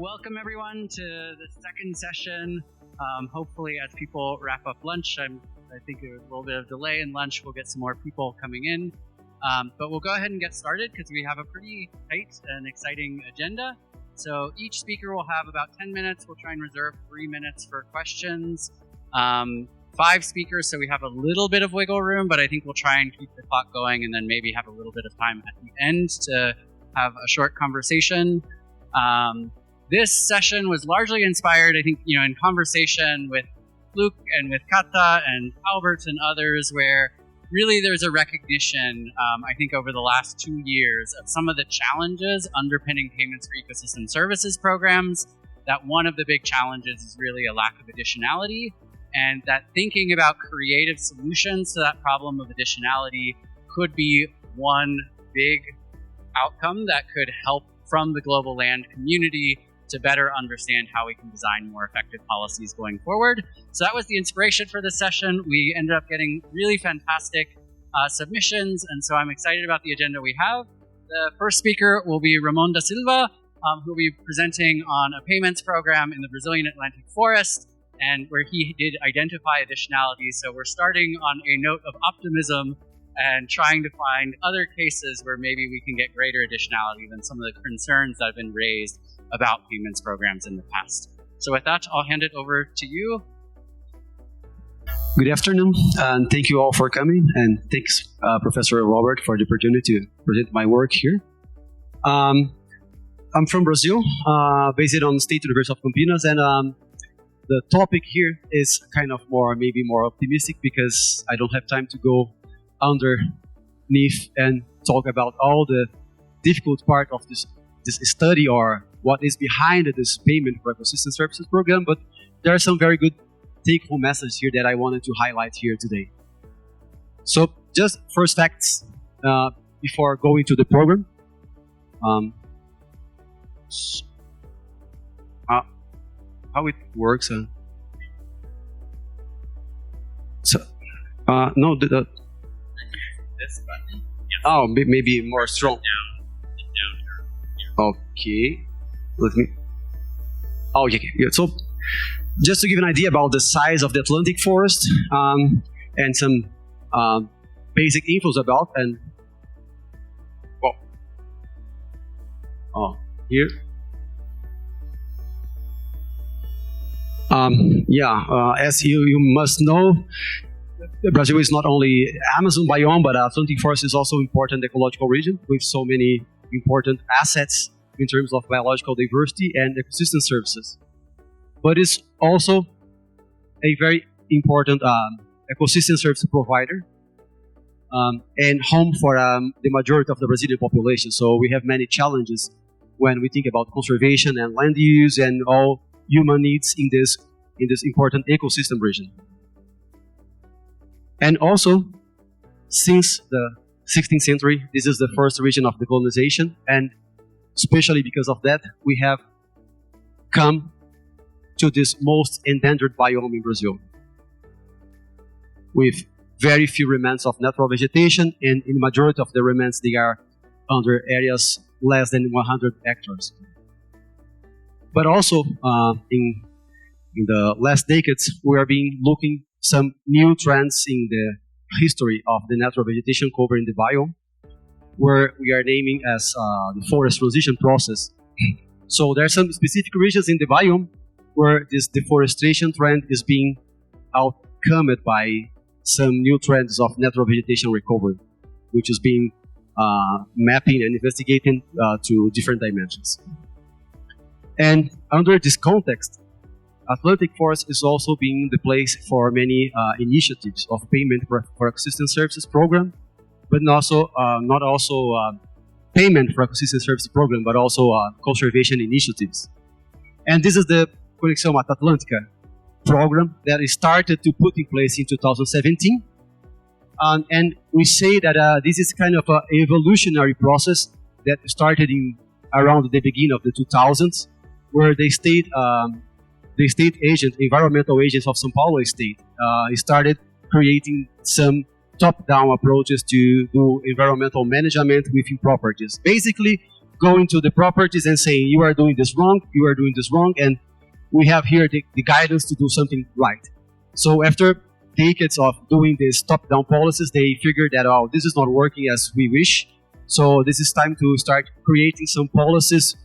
welcome everyone to the second session. Hopefully as people wrap up lunch, I think there was a little bit of delay in lunch, we'll get some more people coming in. But we'll go ahead and get started because we have a pretty tight and exciting agenda. So each speaker will have about 10 minutes. We'll try and reserve 3 minutes for questions. 5 speakers, so we have a little bit of wiggle room, but I think we'll try and keep the clock going and then maybe have a little bit of time at the end to have a short conversation. This session was largely inspired, I think, in conversation with Luke and with Kata and Albert and others, where really there's a recognition, I think, over the last 2 years of some of the challenges underpinning payments for ecosystem services programs, that one of the big challenges is really a lack of additionality, and that thinking about creative solutions to that problem of additionality could be one big outcome that could help from the global land community to better understand how we can design more effective policies going forward. So that was the inspiration for this session. We ended up getting really fantastic submissions, and so I'm excited about the agenda we have. The first speaker will be Ramon da Silva, who will be presenting on a payments program in the Brazilian Atlantic forest, and where he did identify additionality. So we're starting on a note of optimism and trying to find other cases where maybe we can get greater additionality than some of the concerns that have been raised about payments programs in the past. So with that, I'll hand it over to you. Good afternoon, and thank you all for coming, and thanks, Professor Robert, for the opportunity to present my work here. I'm from Brazil, based on State University of Campinas, and the topic here is kind of maybe more optimistic because I don't have time to go underneath and talk about all the difficult part of this study or what is behind this payment for ecosystem services program, but there are some very good take-home messages here that I wanted to highlight here today. So just first facts before going to the program. How it works? No, This button. Yes. Oh, maybe more strong. Down. Okay. Let me. Oh, yeah. So, just to give an idea about the size of the Atlantic forest and some basic infos about and here. As you must know, Brazil is not only Amazon biome, but Atlantic forest is also an important ecological region with so many important assets in terms of biological diversity and ecosystem services. But it's also a very important ecosystem service provider and home for the majority of the Brazilian population. So we have many challenges when we think about conservation and land use and all human needs in this important ecosystem region. And also, since the 16th century, this is the first region of decolonization, and especially because of that, we have come to this most endangered biome in Brazil, with very few remnants of natural vegetation, and in the majority of the remnants, they are under areas less than 100 hectares. But also, in the last decades, we are looking some new trends in the history of the natural vegetation cover in the biome, where we are naming as the forest transition process. So there are some specific regions in the biome where this deforestation trend is being outcome by some new trends of natural vegetation recovery, which is being mapping and investigating to different dimensions. And under this context, Atlantic forest is also being the place for many initiatives of payment for ecosystem services program, but not also payment for ecosystem services program, but also conservation initiatives. And this is the Conexão Mata Atlântica program that is started to put in place in 2017. And we say that this is kind of an evolutionary process that started around the beginning of the 2000s, where the state agent, environmental agents of São Paulo state, started creating some top-down approaches to do environmental management within properties, basically going to the properties and saying, you are doing this wrong, you are doing this wrong, and we have here the guidance to do something right. So after decades of doing these top-down policies, they figured that, oh, this is not working as we wish. So this is time to start creating some policies,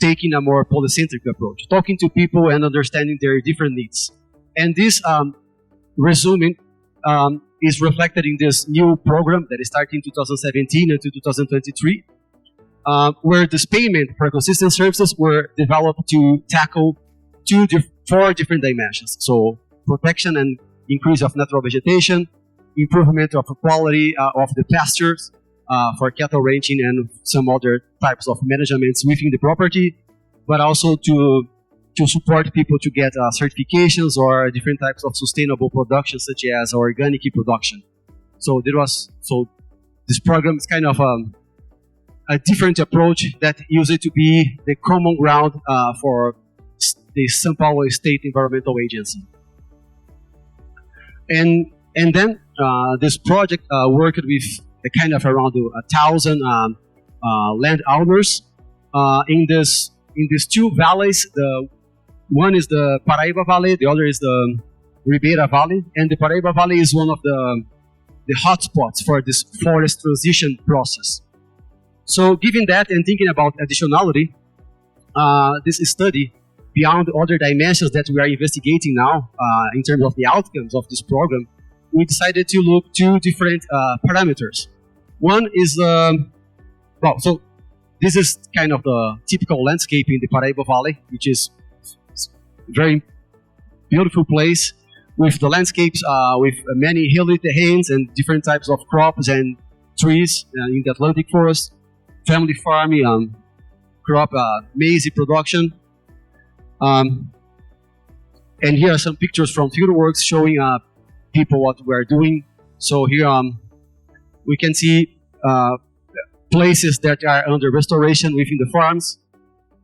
taking a more polycentric approach, talking to people and understanding their different needs. And this resuming is reflected in this new program that is starting in 2017 until 2023, where this payment for consistent services were developed to tackle four different dimensions. So protection and increase of natural vegetation, improvement of quality of the pastures for cattle ranching and some other types of managements within the property, but also to support people to get certifications or different types of sustainable production, such as organic production. So this program is kind of a different approach that used to be the common ground for the São Paulo State Environmental Agency. And then this project worked with kind of around 1,000 landowners in these two valleys. The one is the Paraíba Valley, the other is the Ribeira Valley, and the Paraíba Valley is one of the hotspots for this forest transition process. So given that and thinking about additionality, this study, beyond other dimensions that we are investigating now in terms of the outcomes of this program, we decided to look two different parameters. One is, so this is kind of the typical landscape in the Paraíba Valley, which is a very beautiful place with the landscapes with many hilly terrains and different types of crops and trees in the Atlantic forest, family farming, crop maize production. And here are some pictures from fieldworks showing people what we're doing. So here we can see places that are under restoration within the farms.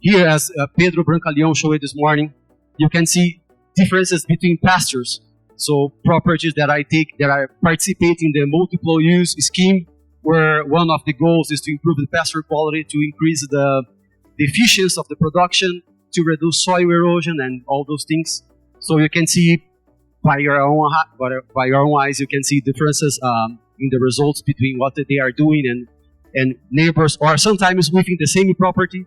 Here, as Pedro Brancaleon showed this morning, you can see differences between pastures. So properties that are participating in the multiple use scheme, where one of the goals is to improve the pasture quality, to increase the efficiency of the production, to reduce soil erosion and all those things. So you can see by your own eyes, you can see differences in the results between what they are doing and neighbors, or sometimes within the same property.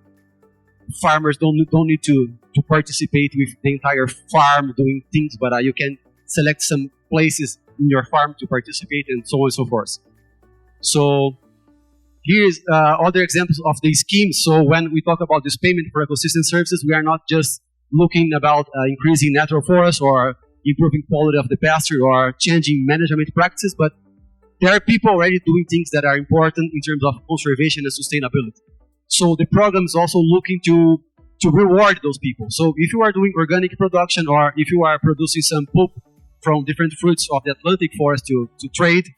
Farmers don't need to participate with the entire farm doing things, but you can select some places in your farm to participate, and so on and so forth. So here's other examples of the schemes. So when we talk about this payment for ecosystem services, we are not just looking about increasing natural forests or improving quality of the pasture or changing management practices, but there are people already doing things that are important in terms of conservation and sustainability. So the program is also looking to reward those people. So if you are doing organic production, or if you are producing some pulp from different fruits of the Atlantic forest to trade,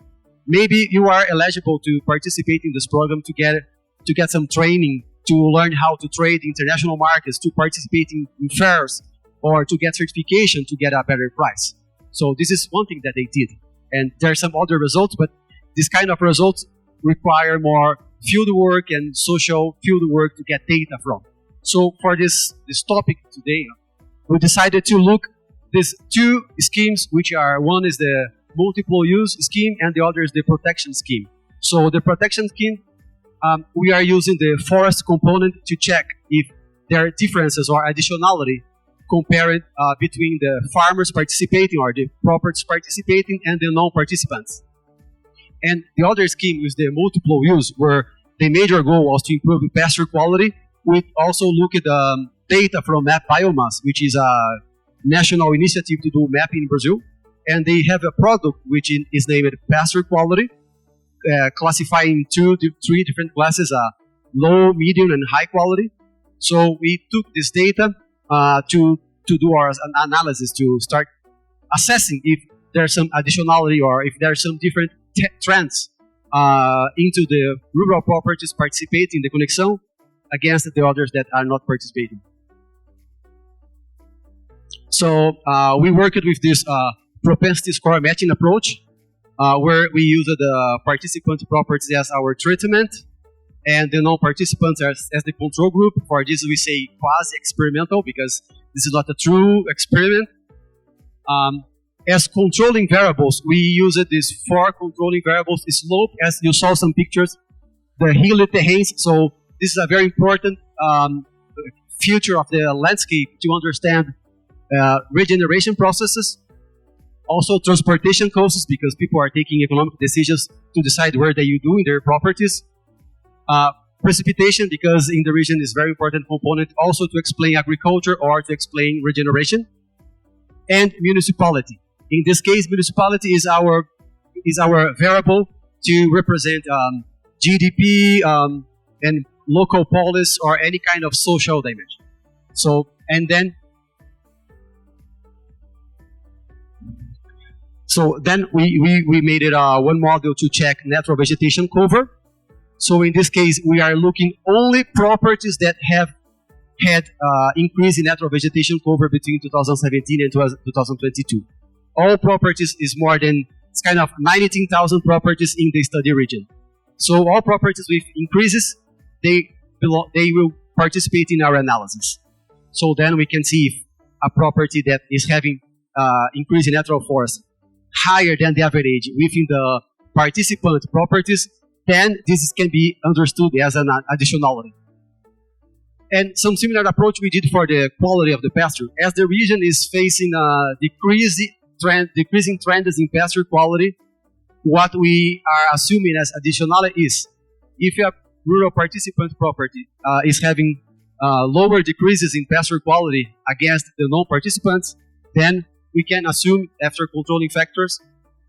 maybe you are eligible to participate in this program to get some training, to learn how to trade international markets, to participate in fairs, or to get certification to get a better price. So this is one thing that they did. And there are some other results, but this kind of results require more field work and social field work to get data from. So for this topic today, we decided to look these two schemes, which are, one is the multiple use scheme and the other is the protection scheme. So the protection scheme, we are using the forest component to check if there are differences or additionality compared between the farmers participating or the properties participating and the non-participants. And the other scheme is the multiple use, where the major goal was to improve pasture quality. We also look at data from Map Biomass, which is a national initiative to do mapping in Brazil. And they have a product which is named pasture quality, classifying three different classes, low, medium, and high quality. So we took this data to do our analysis, to start assessing if there's some additionality or if there's some different trends into the rural properties participating in the connection against the others that are not participating. So we worked with this propensity score matching approach, where we used the participant properties as our treatment, and the non-participants as the control group. For this, we say quasi-experimental because this is not a true experiment. As controlling variables, we use these 4 controlling variables. Slope, as you saw some pictures, the hilly terrains. So this is a very important feature of the landscape to understand regeneration processes. Also transportation costs, because people are taking economic decisions to decide where they do in their properties. Precipitation, because in the region is very important component also to explain agriculture or to explain regeneration. And municipality. In this case, municipality is our variable to represent GDP and local policy or any kind of social dimension. So, and then we made it one model to check natural vegetation cover. So in this case, we are looking only properties that have had increase in natural vegetation cover between 2017 and 2022. All properties is more than, it's kind of 19,000 properties in the study region. So all properties with increases, they will participate in our analysis. So then we can see if a property that is having increase in natural forest higher than the average within the participant properties, then this can be understood as an additionality. And some similar approach we did for the quality of the pasture. As the region is facing decreasing trends in pasture quality, what we are assuming as additionality is, if a rural participant property is having lower decreases in pasture quality against the non-participants, then we can assume, after controlling factors,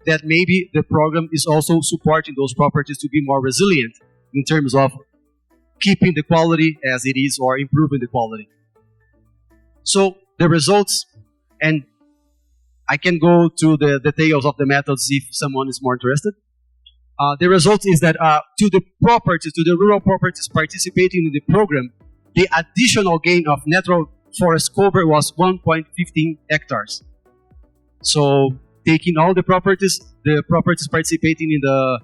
that maybe the program is also supporting those properties to be more resilient in terms of keeping the quality as it is or improving the quality. So the results, and I can go to the details of the methods if someone is more interested. The result is that to the rural properties participating in the program, the additional gain of natural forest cover was 1.15 hectares. So taking all the properties participating in the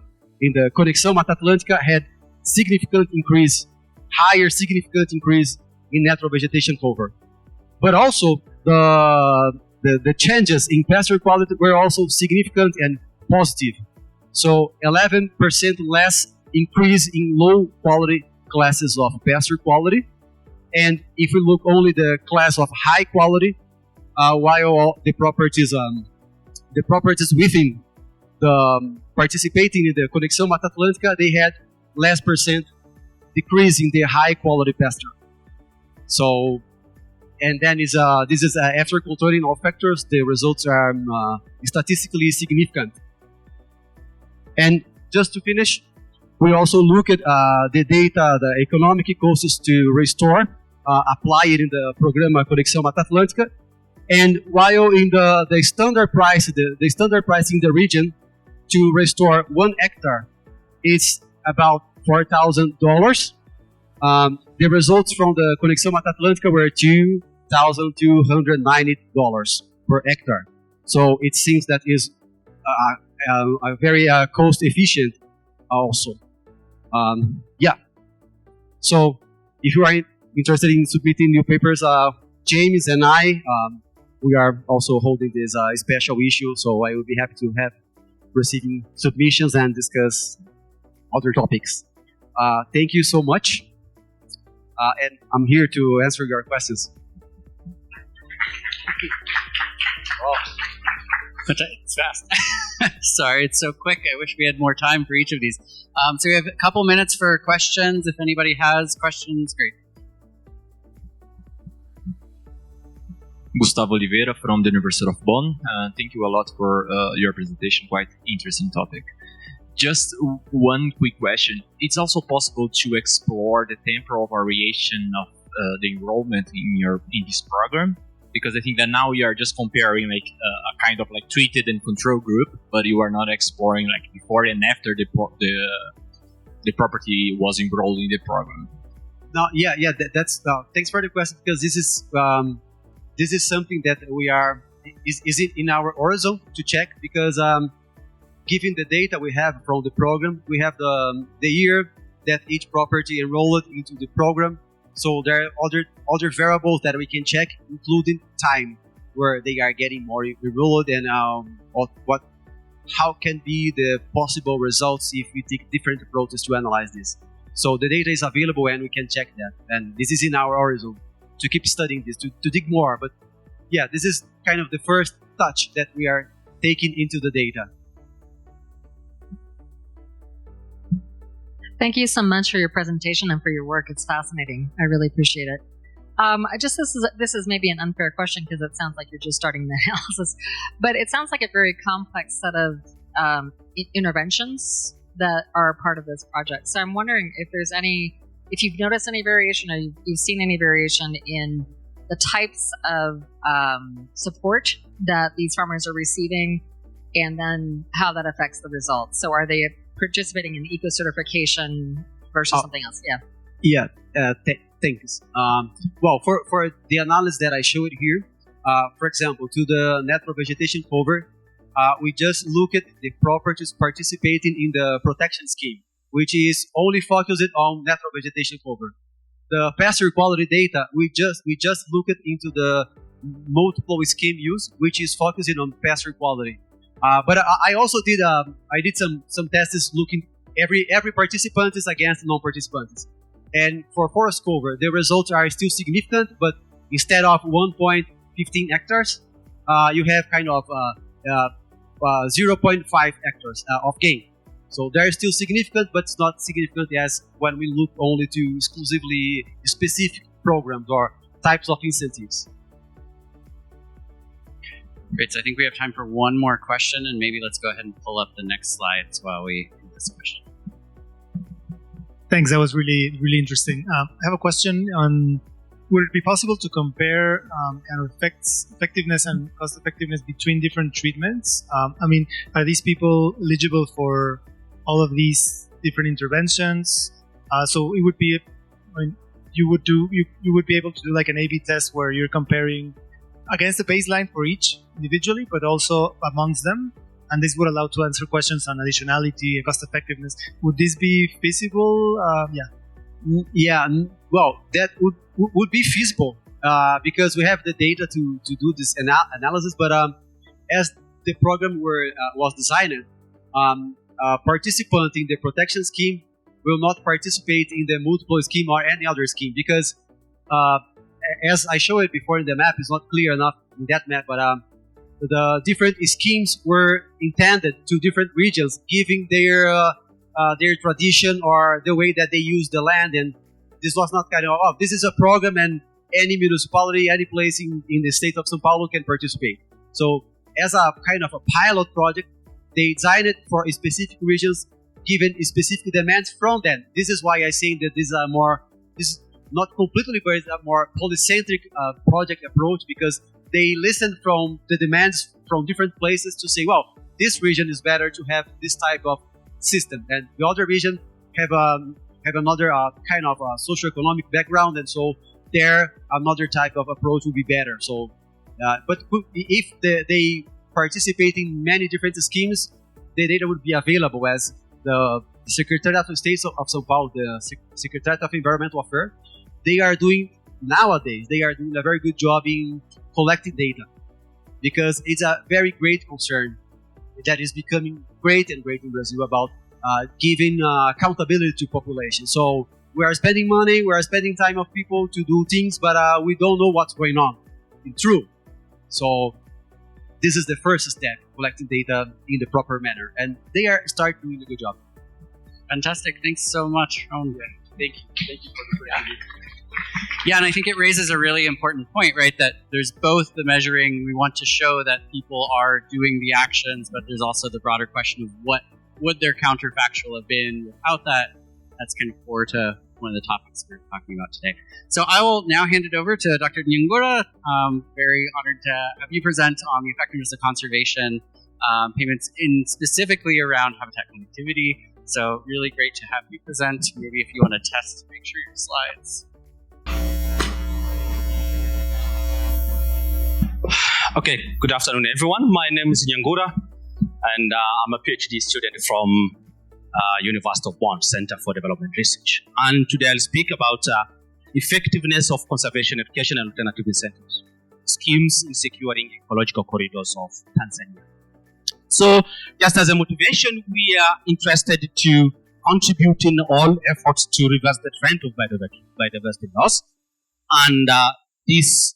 Conexão Mata Atlântica had higher significant increase in natural vegetation cover. But also the changes in pasture quality were also significant and positive. So 11% less increase in low quality classes of pasture quality. And if we look only the class of high quality, while the properties within the participating in the Conexão Mata Atlântica, they had less percent decrease in the high quality pasture. So, and then this is after controlling all factors, the results are statistically significant. And just to finish, we also look at the data, the economic costs to restore, apply it in the program Conexão Mata Atlântica. And while in the standard price, the standard price in the region to restore 1 hectare is about $4,000. The results from the Conexão Mata Atlântica were $2,290 per hectare. So it seems that is a very cost efficient also. Yeah. So if you are interested in submitting new papers, James and I, we are also holding this special issue, so I will be happy to have receiving submissions and discuss other topics. Thank you so much, and I'm here to answer your questions. Oh. It's fast. Sorry, it's so quick. I wish we had more time for each of these. So we have a couple minutes for questions. If anybody has questions, great. Gustavo Oliveira from the University of Bonn. Thank you a lot for your presentation. Quite interesting topic. Just one quick question. It's also possible to explore the temporal variation of the enrollment in this program, because I think that now you are just comparing like a kind of like treated and control group, but you are not exploring like before and after the property was enrolled in the program. No, that's thanks for the question, because this is something that we are is it in our horizon to check, because given the data we have from the program, we have the year that each property enrolled into the program. So there are other variables that we can check, including time, where they are getting more enrolled, and how can be the possible results if we take different approaches to analyze this. So the data is available and we can check that. And this is in our horizon to keep studying this, to dig more. But yeah, this is kind of the first touch that we are taking into the data. Thank you so much for your presentation and for your work. It's fascinating. I really appreciate it. This is maybe an unfair question because it sounds like you're just starting the analysis, but it sounds like a very complex set of interventions that are part of this project. So I'm wondering if you've noticed any variation, or you've seen any variation in the types of support that these farmers are receiving, and then how that affects the results. So are they participating in eco-certification versus something else? Yeah. Thanks. Well, for the analysis that I showed here, for example, to the natural vegetation cover, we just look at the properties participating in the protection scheme, which is only focused on natural vegetation cover. The pasture quality data, we just looked into the multiple scheme use, which is focusing on pasture quality. But I also did some tests looking every participant is against non-participants. And for forest cover, the results are still significant, but instead of 1.15 hectares, you have kind of 0.5 hectares of gain. So they're still significant, but it's not significant as when we look only to exclusively specific programs or types of incentives. Great, so I think we have time for one more question, and maybe let's go ahead and pull up the next slides while we do this question. Thanks, that was really, really interesting. I have a question on, would it be possible to compare kind of effectiveness and cost effectiveness between different treatments? Are these people eligible for all of these different interventions? So it would be, you would be able to do like an A/B test where you're comparing against the baseline for each individually, but also amongst them. And this would allow to answer questions on additionality and cost effectiveness. Would this be feasible? Yeah, well, that would be feasible because we have the data to do this analysis. But as the program was designed, participant in the protection scheme will not participate in the multiple scheme or any other scheme because, as I showed before in the map, it's not clear enough in that map, but the different schemes were intended to different regions, giving their tradition or the way that they use the land. And this was not kind of, this is a program and any municipality, any place in the state of São Paulo can participate. So as a kind of a pilot project, they designed it for specific regions, given specific demands from them. This is why I say that this is not completely, but it's a more polycentric project approach, because they listen from the demands from different places to say, well, this region is better to have this type of system, and the other region have another kind of socioeconomic background, and so there another type of approach would be better. So, but if they participate in many different schemes, the data would be available as the Secretariat of State of São Paulo, the Secretariat of Environmental Affairs, they are doing a very good job in collecting data, because it's a very great concern that is becoming great and great in Brazil about giving accountability to population. So we are spending money, we are spending time of people to do things, but we don't know what's going on in truth. So this is the first step, collecting data in the proper manner, and they are start doing a good job. Fantastic, thanks so much. Thank you for the opportunity. Yeah, and I think it raises a really important point, right? That there's both the measuring, we want to show that people are doing the actions, but there's also the broader question of what would their counterfactual have been without that. That's kind of core to one of the topics we're talking about today. So I will now hand it over to Dr. Nyangura. Very honored to have you present on the effectiveness of conservation payments, specifically around habitat connectivity. So really great to have you present. Maybe if you want to test, make sure your slides. Okay, good afternoon, everyone. My name is Nyangura, and I'm a PhD student from University of Bonn Center for Development Research. And today I'll speak about effectiveness of conservation education and alternative incentives schemes in securing ecological corridors of Tanzania. So, just as a motivation, we are interested to contribute in all efforts to reverse the trend of biodiversity loss. And this,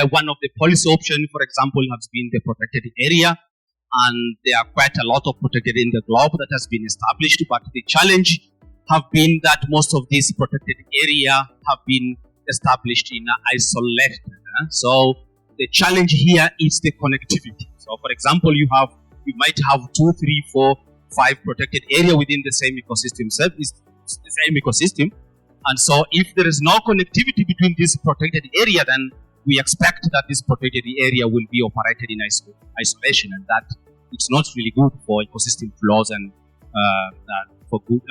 one of the policy options, for example, has been the protected area. And there are quite a lot of protected in the globe that has been established. But the challenge have been that most of these protected area have been established in isolation. So the challenge here is the connectivity. So, for example, you might have 2, 3, 4, 5 protected area within the same ecosystem. And so if there is no connectivity between this protected area, then we expect that this protected area will be operated in isolation, and that it's not really good for ecosystem flows and for good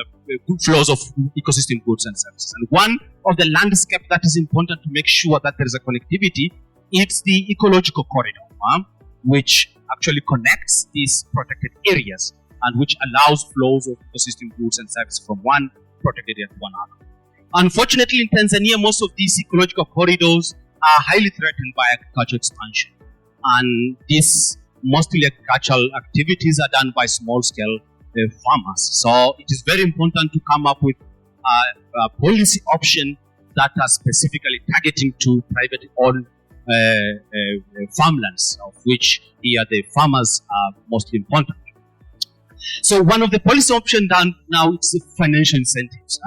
flows of ecosystem goods and services. And one of the landscape that is important to make sure that there is a connectivity, it's the ecological corridor, which actually connects these protected areas and which allows flows of ecosystem goods and services from one protected area to another. Unfortunately, in Tanzania, most of these ecological corridors are highly threatened by agricultural expansion. And these mostly agricultural activities are done by small-scale farmers. So it is very important to come up with a policy option that are specifically targeting to private-owned farmlands, of which here the farmers are most important. So one of the policy options done now is the financial incentives.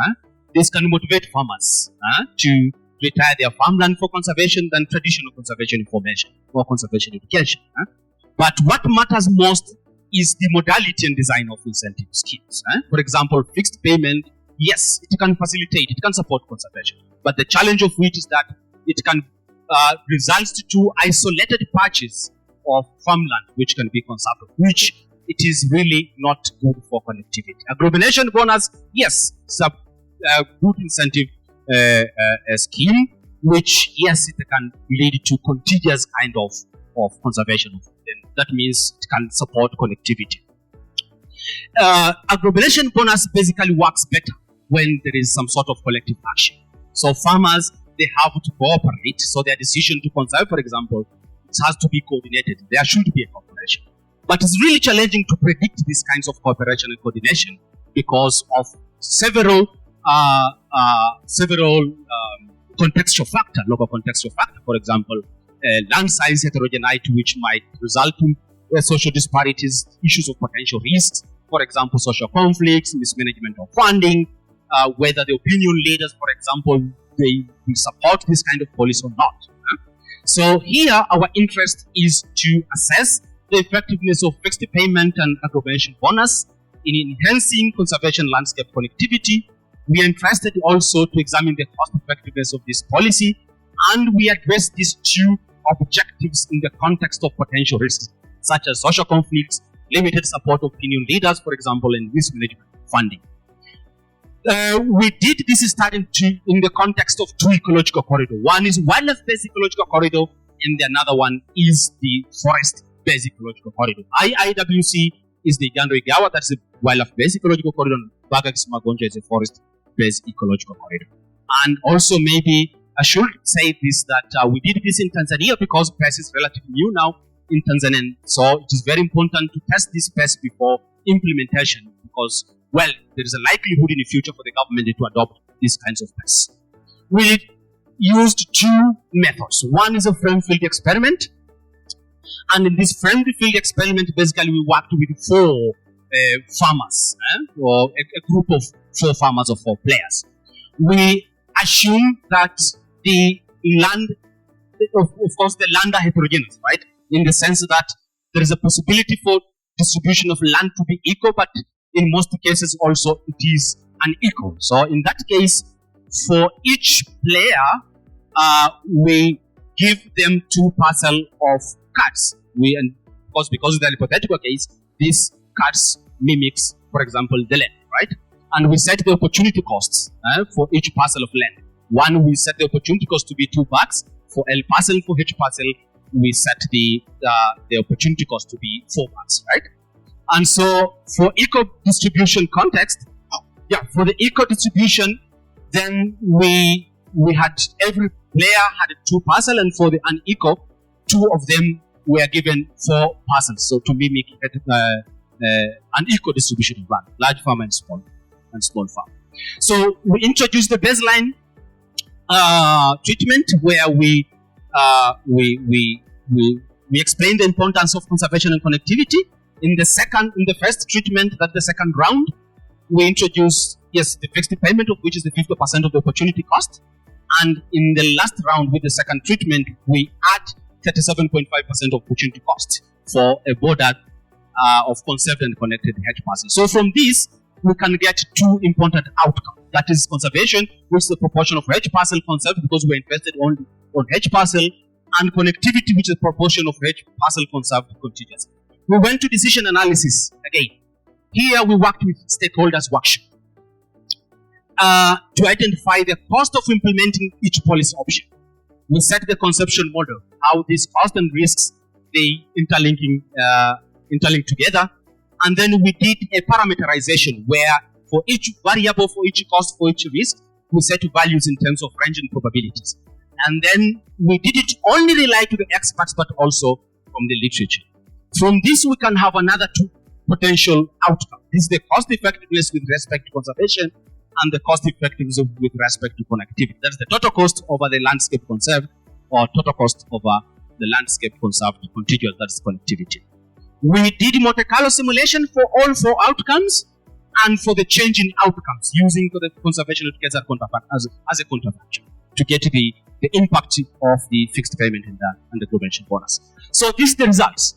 This can motivate farmers to retire their farmland for conservation than traditional conservation information or conservation education. But what matters most is the modality and design of incentive schemes. For example, fixed payment, yes, it can facilitate, it can support conservation. But the challenge of which is that it can result to isolated patches of farmland which can be conserved, which it is really not good for connectivity. Agglomeration bonus, yes, it's a good incentive scheme, which, yes, it can lead to contiguous kind of conservation. That means it can support connectivity. Agglomeration bonus basically works better when there is some sort of collective action. So farmers, they have to cooperate. So their decision to conserve, for example, it has to be coordinated. There should be a cooperation. But it's really challenging to predict these kinds of cooperation and coordination because of several contextual factors, local contextual factors. For example, land size heterogeneity, which might result in social disparities, issues of potential risks. For example, social conflicts, mismanagement of funding, whether the opinion leaders, for example, they will support this kind of policy or not. So here, our interest is to assess the effectiveness of fixed payment and agglomeration bonus in enhancing conservation landscape connectivity. We are interested also to examine the cost effectiveness of this policy, and we address these two objectives in the context of potential risks, such as social conflicts, limited support of opinion leaders, for example, and mismanagement funding. We did this study in the context of two ecological corridors. One is wildlife-based ecological corridor, and the another one is the forest-based ecological corridor. IIWC is the Igando-Igawa, that's the wildlife-based ecological corridor, and Baga-Kisumagonja is a forest-based ecological corridor. And also maybe I should say this, that we did this in Tanzania because PES is relatively new now in Tanzania. So it is very important to test this PES before implementation because, well, there is a likelihood in the future for the government to adopt these kinds of PES. We used two methods. One is a frame field experiment. And in this frame field experiment, basically we worked with 4 farmers, or a group of 4 farmers or 4 players. We assume that the land, of course, the land are heterogeneous, right? In the sense that there is a possibility for distribution of land to be equal, but in most cases also it is unequal. So in that case, for each player, we give them 2 parcels of cards. And of course, because in the hypothetical case, these cards mimics, for example, the land, right? And we set the opportunity costs for each parcel of land. One, we set the opportunity cost to be $2. For L parcel, for H parcel, we set the opportunity cost to be $4, right? And so, for eco distribution context, for the equal distribution, then we had every player had 2 parcels, and for the unequal, 2 of them were given 4 parcels. So to mimic an equal distribution of land, large farm and small farm. So we introduced the baseline treatment where we explain the importance of conservation and connectivity. In the first treatment, that's the second round, we introduce the fixed payment, of which is the 50% of the opportunity cost. And in the last round with the second treatment, we add 37.5% of opportunity cost for a border of conserved and connected hedge parcels. So from this, we can get 2 important outcomes. That is conservation, which is the proportion of hedge parcel conserved because we're invested only on hedge parcel, and connectivity, which is the proportion of hedge parcel conserved continuously. We went to decision analysis again. Here we worked with stakeholders workshop to identify the cost of implementing each policy option. We set the conceptual model, how these costs and risks they interlink together, and then we did a parameterization where for each variable, for each cost, for each risk, we set values in terms of range and probabilities. And then we did it only rely to the experts, but also from the literature. From this, we can have another 2 potential outcomes. This is the cost effectiveness with respect to conservation and the cost effectiveness with respect to connectivity. That's the total cost over the landscape conserved, or total cost over the landscape conserved contiguous, that's connectivity. We did Monte Carlo simulation for all 4 outcomes and for the change in outcomes using the conservation as a counterfactual to get the impact of the fixed payment and the prevention bonus. So these are the results.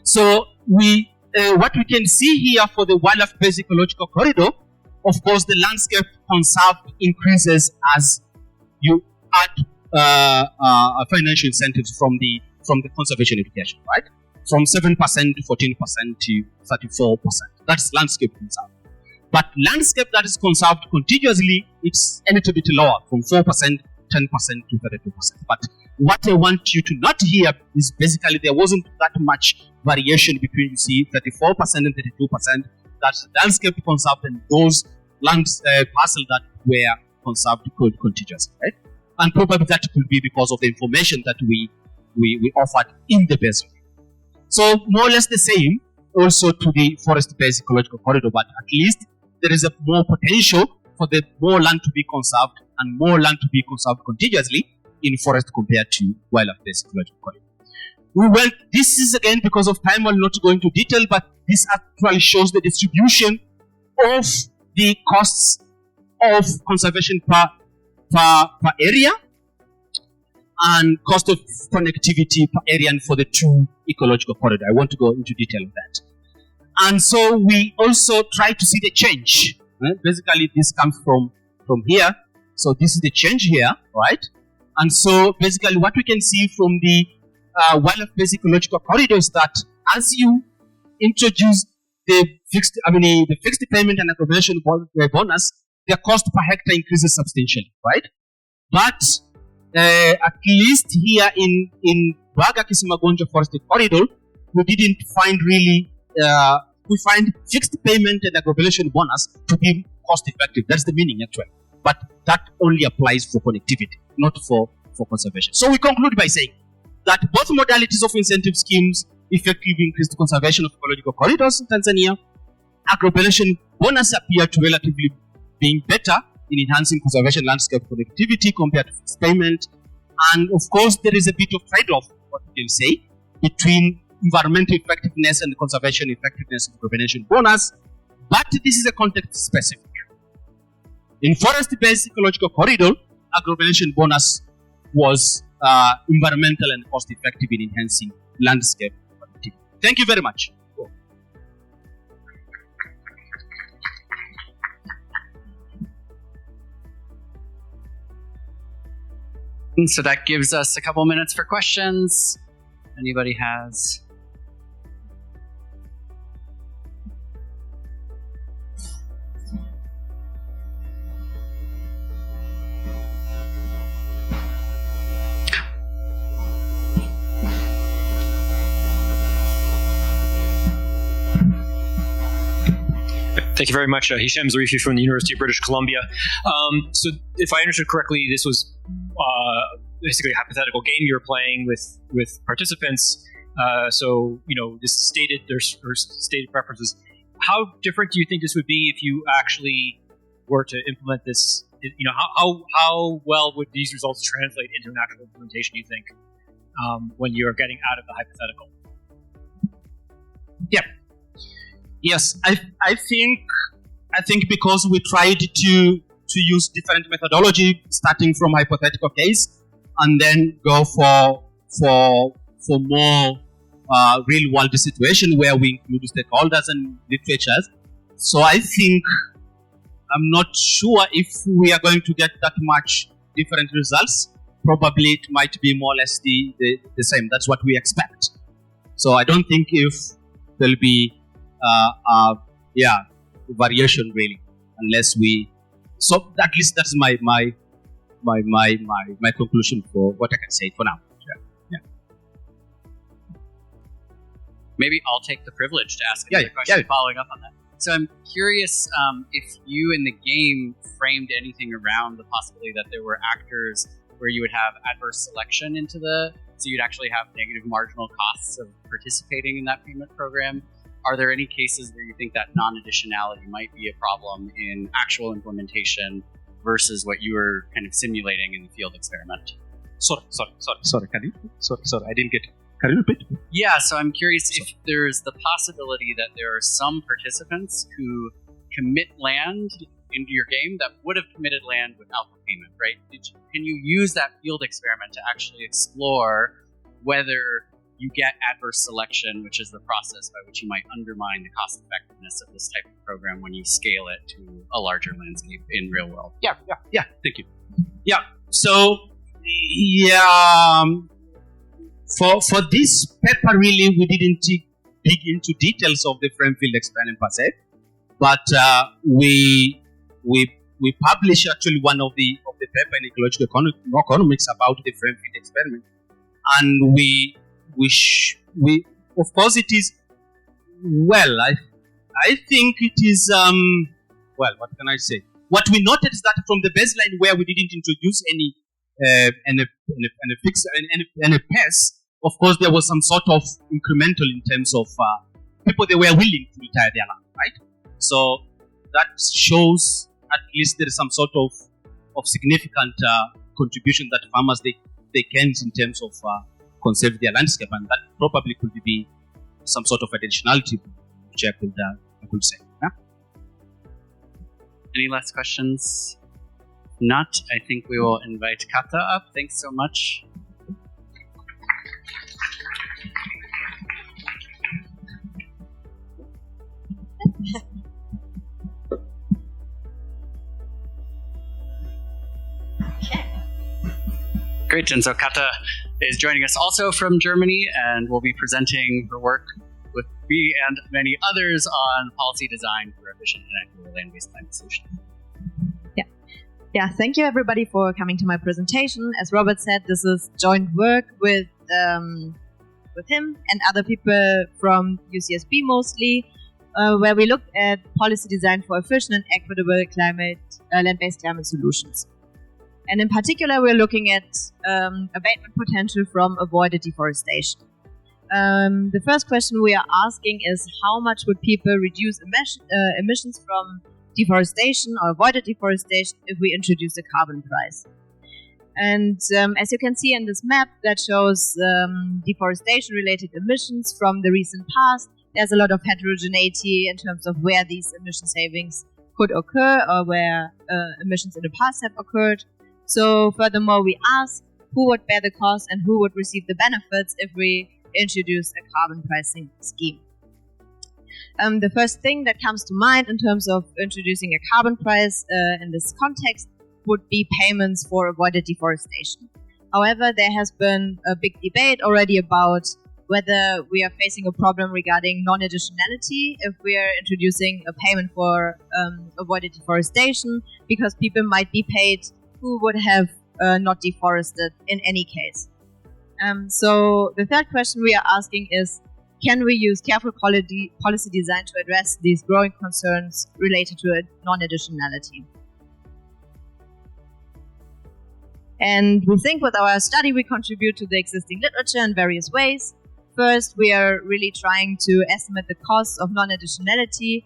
So what we can see here for the wildlife-based ecological corridor, of course, the landscape conserved increases as you add financial incentives from the conservation education, right? From 7% to 14% to 34%. That's landscape conserved. But landscape that is conserved contiguously, it's a little bit lower, from 4%, 10% to 32%. But what I want you to note here is basically there wasn't that much variation between, you see, 34% and 32%. That's landscape conserved and those land parcels that were conserved contiguously, right? And probably that could be because of the information that we offered in the baseline. So more or less the same also to the forest-based ecological corridor, but at least there is a more potential for the more land to be conserved and more land to be conserved contiguously in forest compared to wildlife-based ecological corridor. This is again because of time, I'm not going into detail, but this actually shows the distribution of the costs of conservation per area and cost of connectivity per area and for the 2 ecological corridor. I want to go into detail of that. And so we also try to see the change. Right? Basically, this comes from here. So this is the change here, right? And so basically what we can see from the wildlife-based ecological corridors that as you introduce the fixed payment and accommodation bonus, their cost per hectare increases substantially, right? But at least here in Baga Kisimagonja Forest Corridor, we didn't find really, we find fixed payment and aggregation bonus to be cost effective. That's the meaning actually. But that only applies for connectivity, not for conservation. So we conclude by saying that both modalities of incentive schemes effectively increase the conservation of ecological corridors in Tanzania. Aggregation bonus appear to relatively being better in enhancing conservation landscape connectivity compared to fixed payment. And of course, there is a bit of trade-off, what we can say, between environmental effectiveness and conservation effectiveness of aggregation bonus. But this is a context specific. In forest-based ecological corridor, aggregation bonus was environmental and cost-effective in enhancing landscape connectivity. Thank you very much. So that gives us a couple minutes for questions. Anybody has? Thank you very much, Hisham Zarifi from the University of British Columbia. So if I understood correctly, this was basically a hypothetical game you're playing with participants. So, this stated there's stated preferences. How different do you think this would be if you actually were to implement this? How well would these results translate into an actual implementation, you think, when you're getting out of the hypothetical? Yeah. Yes, I think because we tried to use different methodology, starting from hypothetical case, and then go for more real world situation where we include stakeholders and literatures. So I think I'm not sure if we are going to get that much different results. Probably it might be more or less the same. That's what we expect. So I don't think if there'll be variation really, unless we. So at least that's my conclusion for what I can say for now. Maybe I'll take the privilege to ask another question following up on that. So I'm curious if you in the game framed anything around the possibility that there were actors where you would have adverse selection so you'd actually have negative marginal costs of participating in that payment program. Are there any cases where you think that non-additionality might be a problem in actual implementation versus what you were kind of simulating in the field experiment? Sorry, I didn't get it. Can you repeat? Yeah, so I'm curious if there's the possibility that there are some participants who commit land into your game that would have committed land without the payment, right? Can you use that field experiment to actually explore whether you get adverse selection, which is the process by which you might undermine the cost effectiveness of this type of program when you scale it to a larger landscape in real world? Yeah, thank you. Yeah, so, For this paper, really, we didn't dig into details of the frame field experiment per se, but we published actually one of the paper in ecological economics about the frame field experiment, and we of course it is I think it is what can I say? What we noted is that from the baseline where we didn't introduce any fixed pace. Of course, there was some sort of incremental in terms of people they were willing to retire their land, right? So that shows at least there is some sort of significant contribution that farmers they can in terms of conserve their landscape, and that probably could be some sort of additionality, which I could say. Yeah? Any last questions? Not. I think we will invite Kata up. Thanks so much. Great, and so Kata is joining us also from Germany and will be presenting her work with me and many others on policy design for efficient and equitable land-based climate solutions. Yeah, thank you everybody for coming to my presentation. As Robert said, this is joint work with him and other people from UCSB mostly, where we looked at policy design for efficient and equitable land-based climate solutions. And in particular, we're looking at abatement potential from avoided deforestation. The first question we are asking is how much would people reduce emissions from deforestation or avoided deforestation if we introduce a carbon price. And as you can see in this map that shows deforestation-related emissions from the recent past, there's a lot of heterogeneity in terms of where these emission savings could occur or where emissions in the past have occurred. So furthermore, we ask who would bear the cost and who would receive the benefits if we introduce a carbon pricing scheme. The first thing that comes to mind in terms of introducing a carbon price in this context would be payments for avoided deforestation. However, there has been a big debate already about whether we are facing a problem regarding non-additionality if we are introducing a payment for avoided deforestation, because people might be paid who would have not deforested in any case. So the third question we are asking is, can we use careful policy design to address these growing concerns related to non-additionality? And we think with our study we contribute to the existing literature in various ways. First, we are really trying to estimate the costs of non-additionality,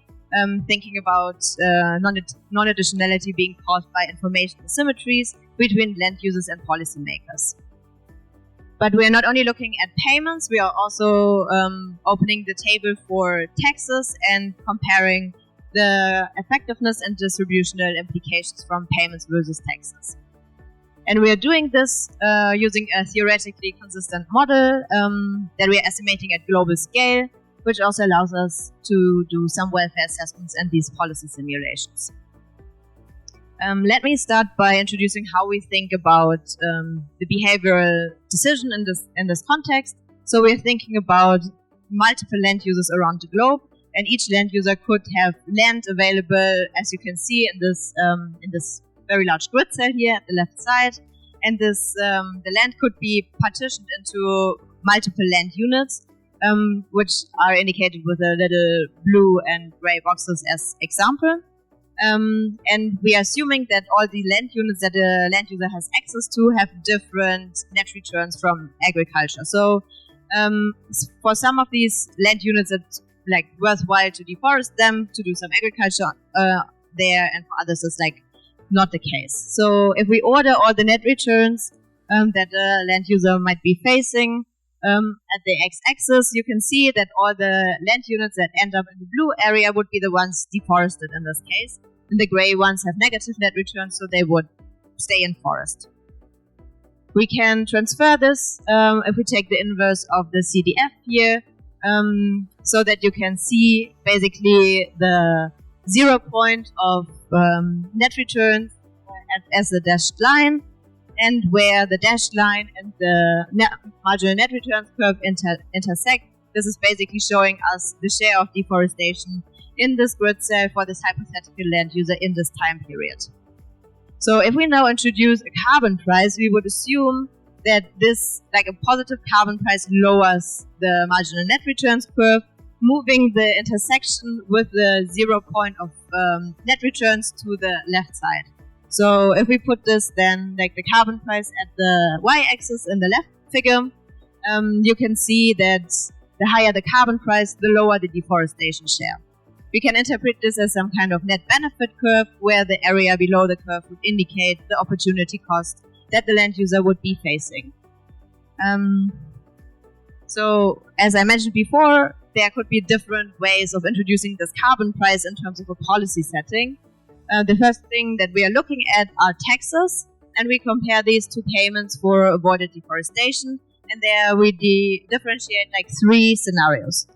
thinking about non-additionality being caused by information asymmetries between land users and policymakers. But we are not only looking at payments, we are also opening the table for taxes and comparing the effectiveness and distributional implications from payments versus taxes. And we are doing this using a theoretically consistent model that we are estimating at global scale, which also allows us to do some welfare assessments and these policy simulations. Let me start by introducing how we think about the behavioral decision in this context. So we're thinking about multiple land users around the globe, and each land user could have land available, as you can see in this very large grid cell here at the left side. And this the land could be partitioned into multiple land units, which are indicated with the little blue and gray boxes as example. And we are assuming that all the land units that a land user has access to have different net returns from agriculture. So for some of these land units, it's like worthwhile to deforest them to do some agriculture there, and for others it's like not the case. So if we order all the net returns that a land user might be facing at the x-axis, you can see that all the land units that end up in the blue area would be the ones deforested in this case. And the gray ones have negative net returns, so they would stay in forest. We can transfer this if we take the inverse of the CDF here, so that you can see basically the 0 point of net returns as a dashed line, and where the dashed line and the marginal net returns curve intersect. This is basically showing us the share of deforestation in this grid cell for this hypothetical land user in this time period. So if we now introduce a carbon price, we would assume that this, like a positive carbon price, lowers the marginal net returns curve, moving the intersection with the 0 point of net returns to the left side. So if we put this then, like the carbon price at the y-axis in the left figure, you can see that the higher the carbon price, the lower the deforestation share. We can interpret this as some kind of net benefit curve, where the area below the curve would indicate the opportunity cost that the land user would be facing. So, as I mentioned before, there could be different ways of introducing this carbon price in terms of a policy setting. The first thing that we are looking at are taxes, and we compare these to payments for avoided deforestation, and there we differentiate like 3 scenarios.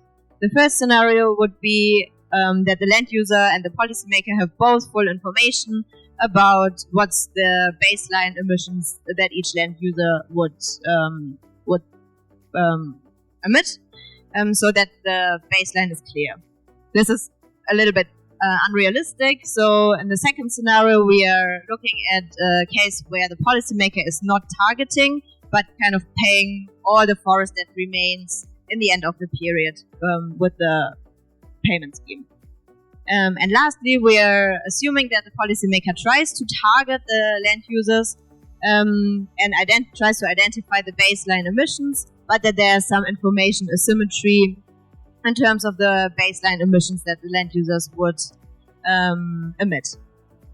The first scenario would be that the land user and the policymaker have both full information about what's the baseline emissions that each land user would emit, so that the baseline is clear. This is a little bit unrealistic. So in the second scenario, we are looking at a case where the policymaker is not targeting, but kind of paying all the forest that remains in the end of the period with the payment scheme. And lastly, we are assuming that the policymaker tries to target the land users and tries to identify the baseline emissions, but that there is some information asymmetry in terms of the baseline emissions that the land users would emit.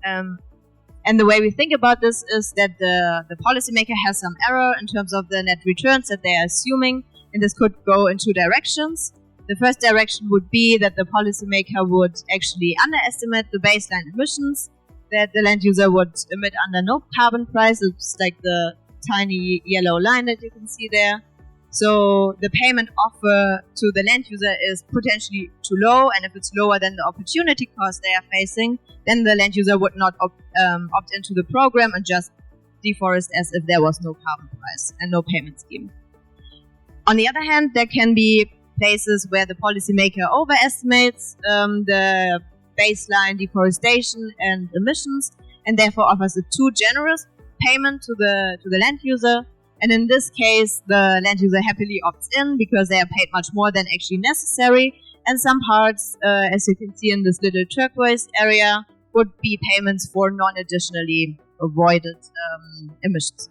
And the way we think about this is that the policymaker has some error in terms of the net returns that they are assuming, and this could go in 2 directions. The first direction would be that the policymaker would actually underestimate the baseline emissions that the land user would emit under no carbon price. It's like the tiny yellow line that you can see there. So the payment offer to the land user is potentially too low, and if it's lower than the opportunity cost they are facing, then the land user would not opt into the program and just deforest as if there was no carbon price and no payment scheme. On the other hand, there can be places where the policymaker overestimates the baseline deforestation and emissions, and therefore offers a too generous payment to the land user, And in this case, the land user happily opts in because they are paid much more than actually necessary. And some parts, as you can see in this little turquoise area, would be payments for non-additionally avoided emissions.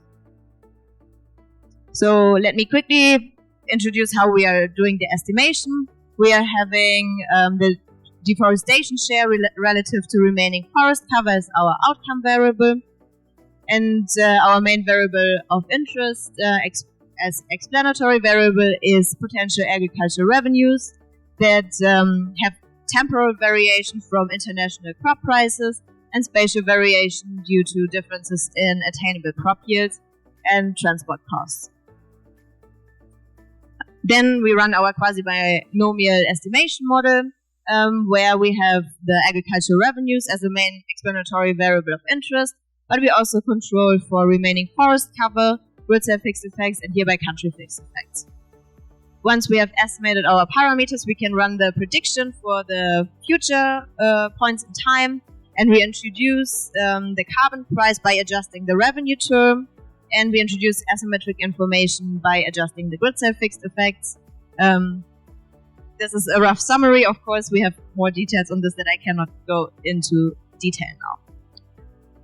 So let me quickly introduce how we are doing the estimation. We are having the deforestation share relative to remaining forest cover as our outcome variable. And our main variable of interest as explanatory variable is potential agricultural revenues that have temporal variation from international crop prices and spatial variation due to differences in attainable crop yields and transport costs. Then we run our quasi-binomial estimation model, where we have the agricultural revenues as the main explanatory variable of interest, but we also control for remaining forest cover, grid cell fixed effects, and hereby country fixed effects. Once we have estimated our parameters, we can run the prediction for the future points in time, and we introduce the carbon price by adjusting the revenue term, and we introduce asymmetric information by adjusting the grid cell fixed effects. This is a rough summary. Of course, we have more details on this that I cannot go into detail now.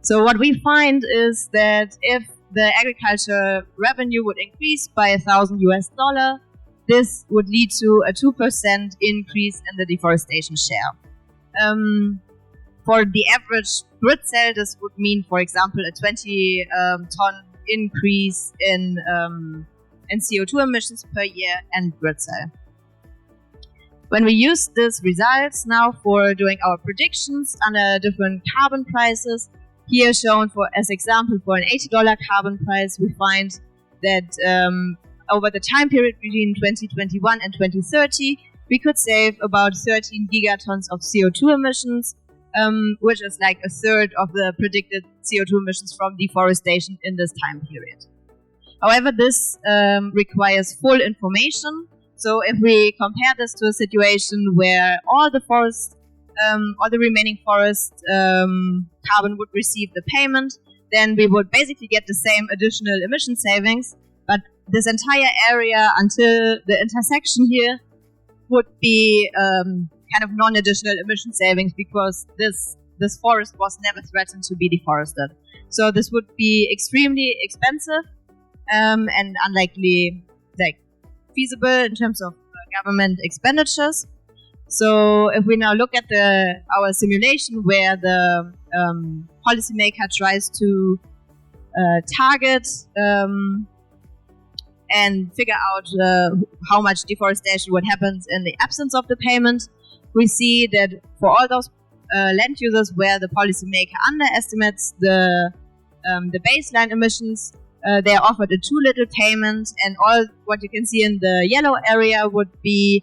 So what we find is that if the agriculture revenue would increase by $1,000, this would lead to a 2% increase in the deforestation share. For the average grid cell, this would mean, for example, a 20-ton increase in CO2 emissions per year and grid cell. When we use these results now for doing our predictions under different carbon prices, here shown as example for an $80 carbon price, we find that over the time period between 2021 and 2030, we could save about 13 gigatons of CO2 emissions, which is like a third of the predicted CO2 emissions from deforestation in this time period. However, this requires full information. So if we compare this to a situation where all the remaining forest carbon would receive the payment, then we would basically get the same additional emission savings, but this entire area until the intersection here would be kind of non-additional emission savings because this forest was never threatened to be deforested. So this would be extremely expensive and unlikely feasible in terms of government expenditures. So if we now look at our simulation where the policymaker tries to target and figure out how much deforestation would happen in the absence of the payment, we see that for all those land users where the policymaker underestimates the baseline emissions, they are offered a too little payment, and all what you can see in the yellow area would be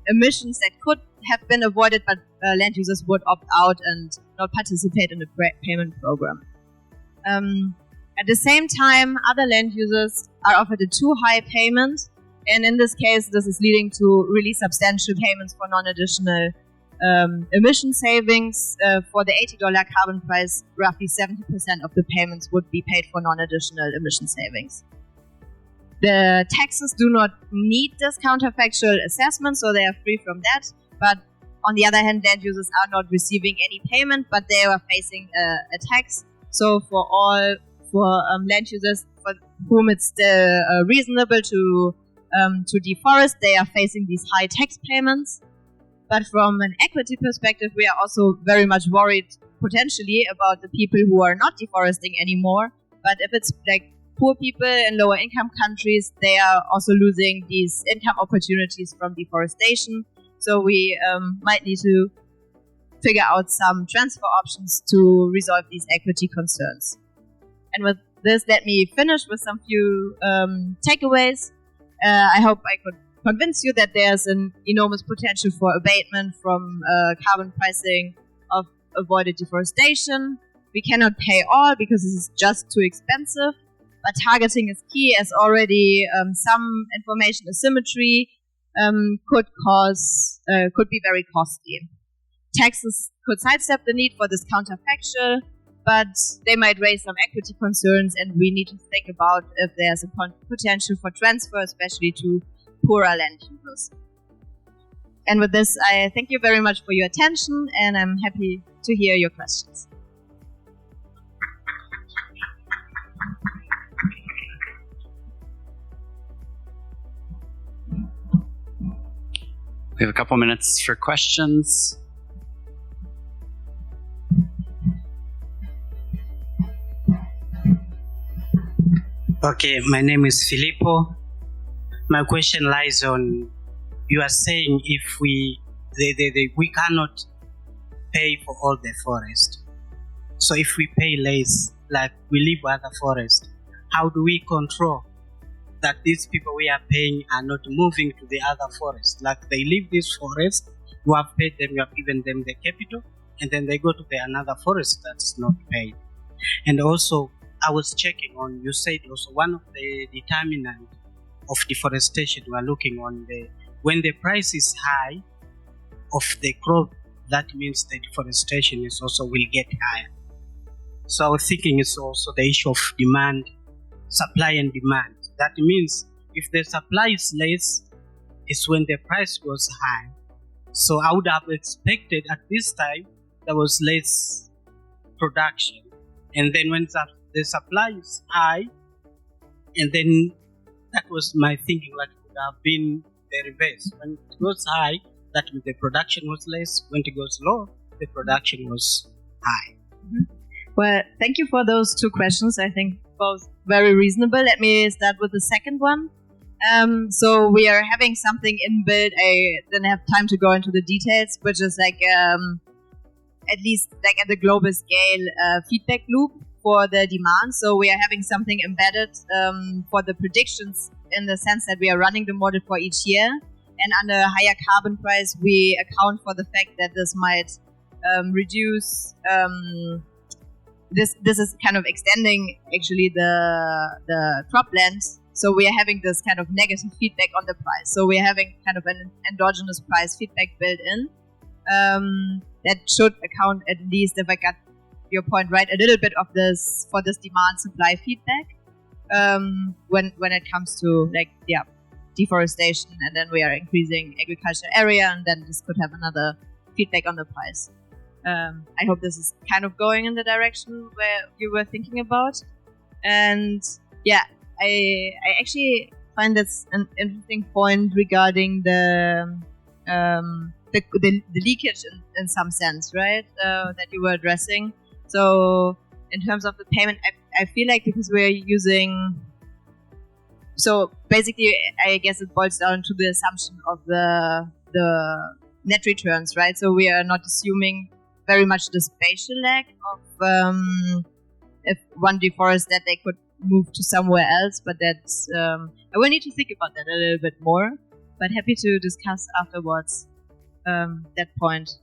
emissions that could have been avoided, but land users would opt out and not participate in the payment program. At the same time, other land users are offered a too high payment, and in this case, this is leading to really substantial payments for non-additional emission savings. For the $80 carbon price, roughly 70% of the payments would be paid for non-additional emission savings. The taxes do not need this counterfactual assessment, so they are free from that. But on the other hand, land users are not receiving any payment, but they are facing a tax. So for land users for whom it's reasonable to deforest, they are facing these high tax payments. But from an equity perspective, we are also very much worried potentially about the people who are not deforesting anymore. But if it's like poor people in lower income countries, they are also losing these income opportunities from deforestation. So we might need to figure out some transfer options to resolve these equity concerns. And with this, let me finish with some few takeaways. I hope I could convince you that there's an enormous potential for abatement from carbon pricing of avoided deforestation. We cannot pay all because this is just too expensive, but targeting is key, as already some information asymmetry could be very costly. Taxes could sidestep the need for this counterfactual, but they might raise some equity concerns, and we need to think about if there's a potential for transfer, especially to poorer land users. And with this, I thank you very much for your attention, and I'm happy to hear your questions. We have a couple minutes for questions. Okay, my name is Filippo. My question lies on, you are saying if we cannot pay for all the forest. So if we pay less, like we leave other forest, how do we control that these people we are paying are not moving to the other forest? Like they leave this forest, you have paid them, you have given them the capital, and then they go to the another forest that's not paid. And also, I was checking on, you said also one of the determinants of deforestation we are looking on when the price is high of the crop, that means the deforestation is also will get higher. So I was thinking it's also the issue of demand, supply and demand. That means if the supply is less, it's when the price was high. So I would have expected at this time there was less production. And then when the supply is high, and then that was my thinking, like it would have been the reverse. When it goes high, that means the production was less. When it goes low, the production was high. Mm-hmm. Well, thank you for those two questions. I think both very reasonable. Let me start with the second one. So we are having something inbuilt. I didn't have time to go into the details, which is like at least like at the global scale feedback loop for the demand. So we are having something embedded for the predictions in the sense that we are running the model for each year. And under a higher carbon price, we account for the fact that this might reduce. This is kind of extending actually the cropland. So we are having this kind of negative feedback on the price. So we are having kind of an endogenous price feedback built in that should account, at least if I got your point right, a little bit of this for this demand supply feedback when it comes to deforestation, and then we are increasing agricultural area, and then this could have another feedback on the price. I hope this is kind of going in the direction where you were thinking about. And yeah, I actually find that's an interesting point regarding the leakage in some sense, right? That you were addressing. So in terms of the payment, I feel like because we're using, so basically, I guess it boils down to the assumption of the net returns, right? So we are not assuming very much the spatial lag of if one deforests that they could move to somewhere else, but that's I will need to think about that a little bit more, but happy to discuss afterwards that point.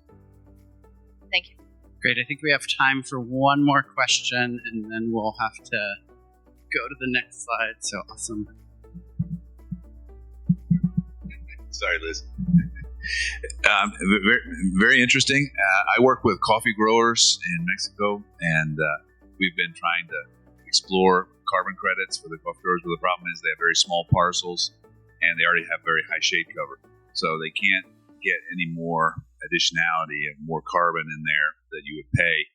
Thank you. Great. I think we have time for one more question, and then we'll have to go to the next slide. So awesome. Sorry, Liz. Very interesting. I work with coffee growers in Mexico, and we've been trying to explore carbon credits for the coffee growers, but the problem is they have very small parcels, and they already have very high shade cover, so they can't get any more additionality of more carbon in there that you would pay.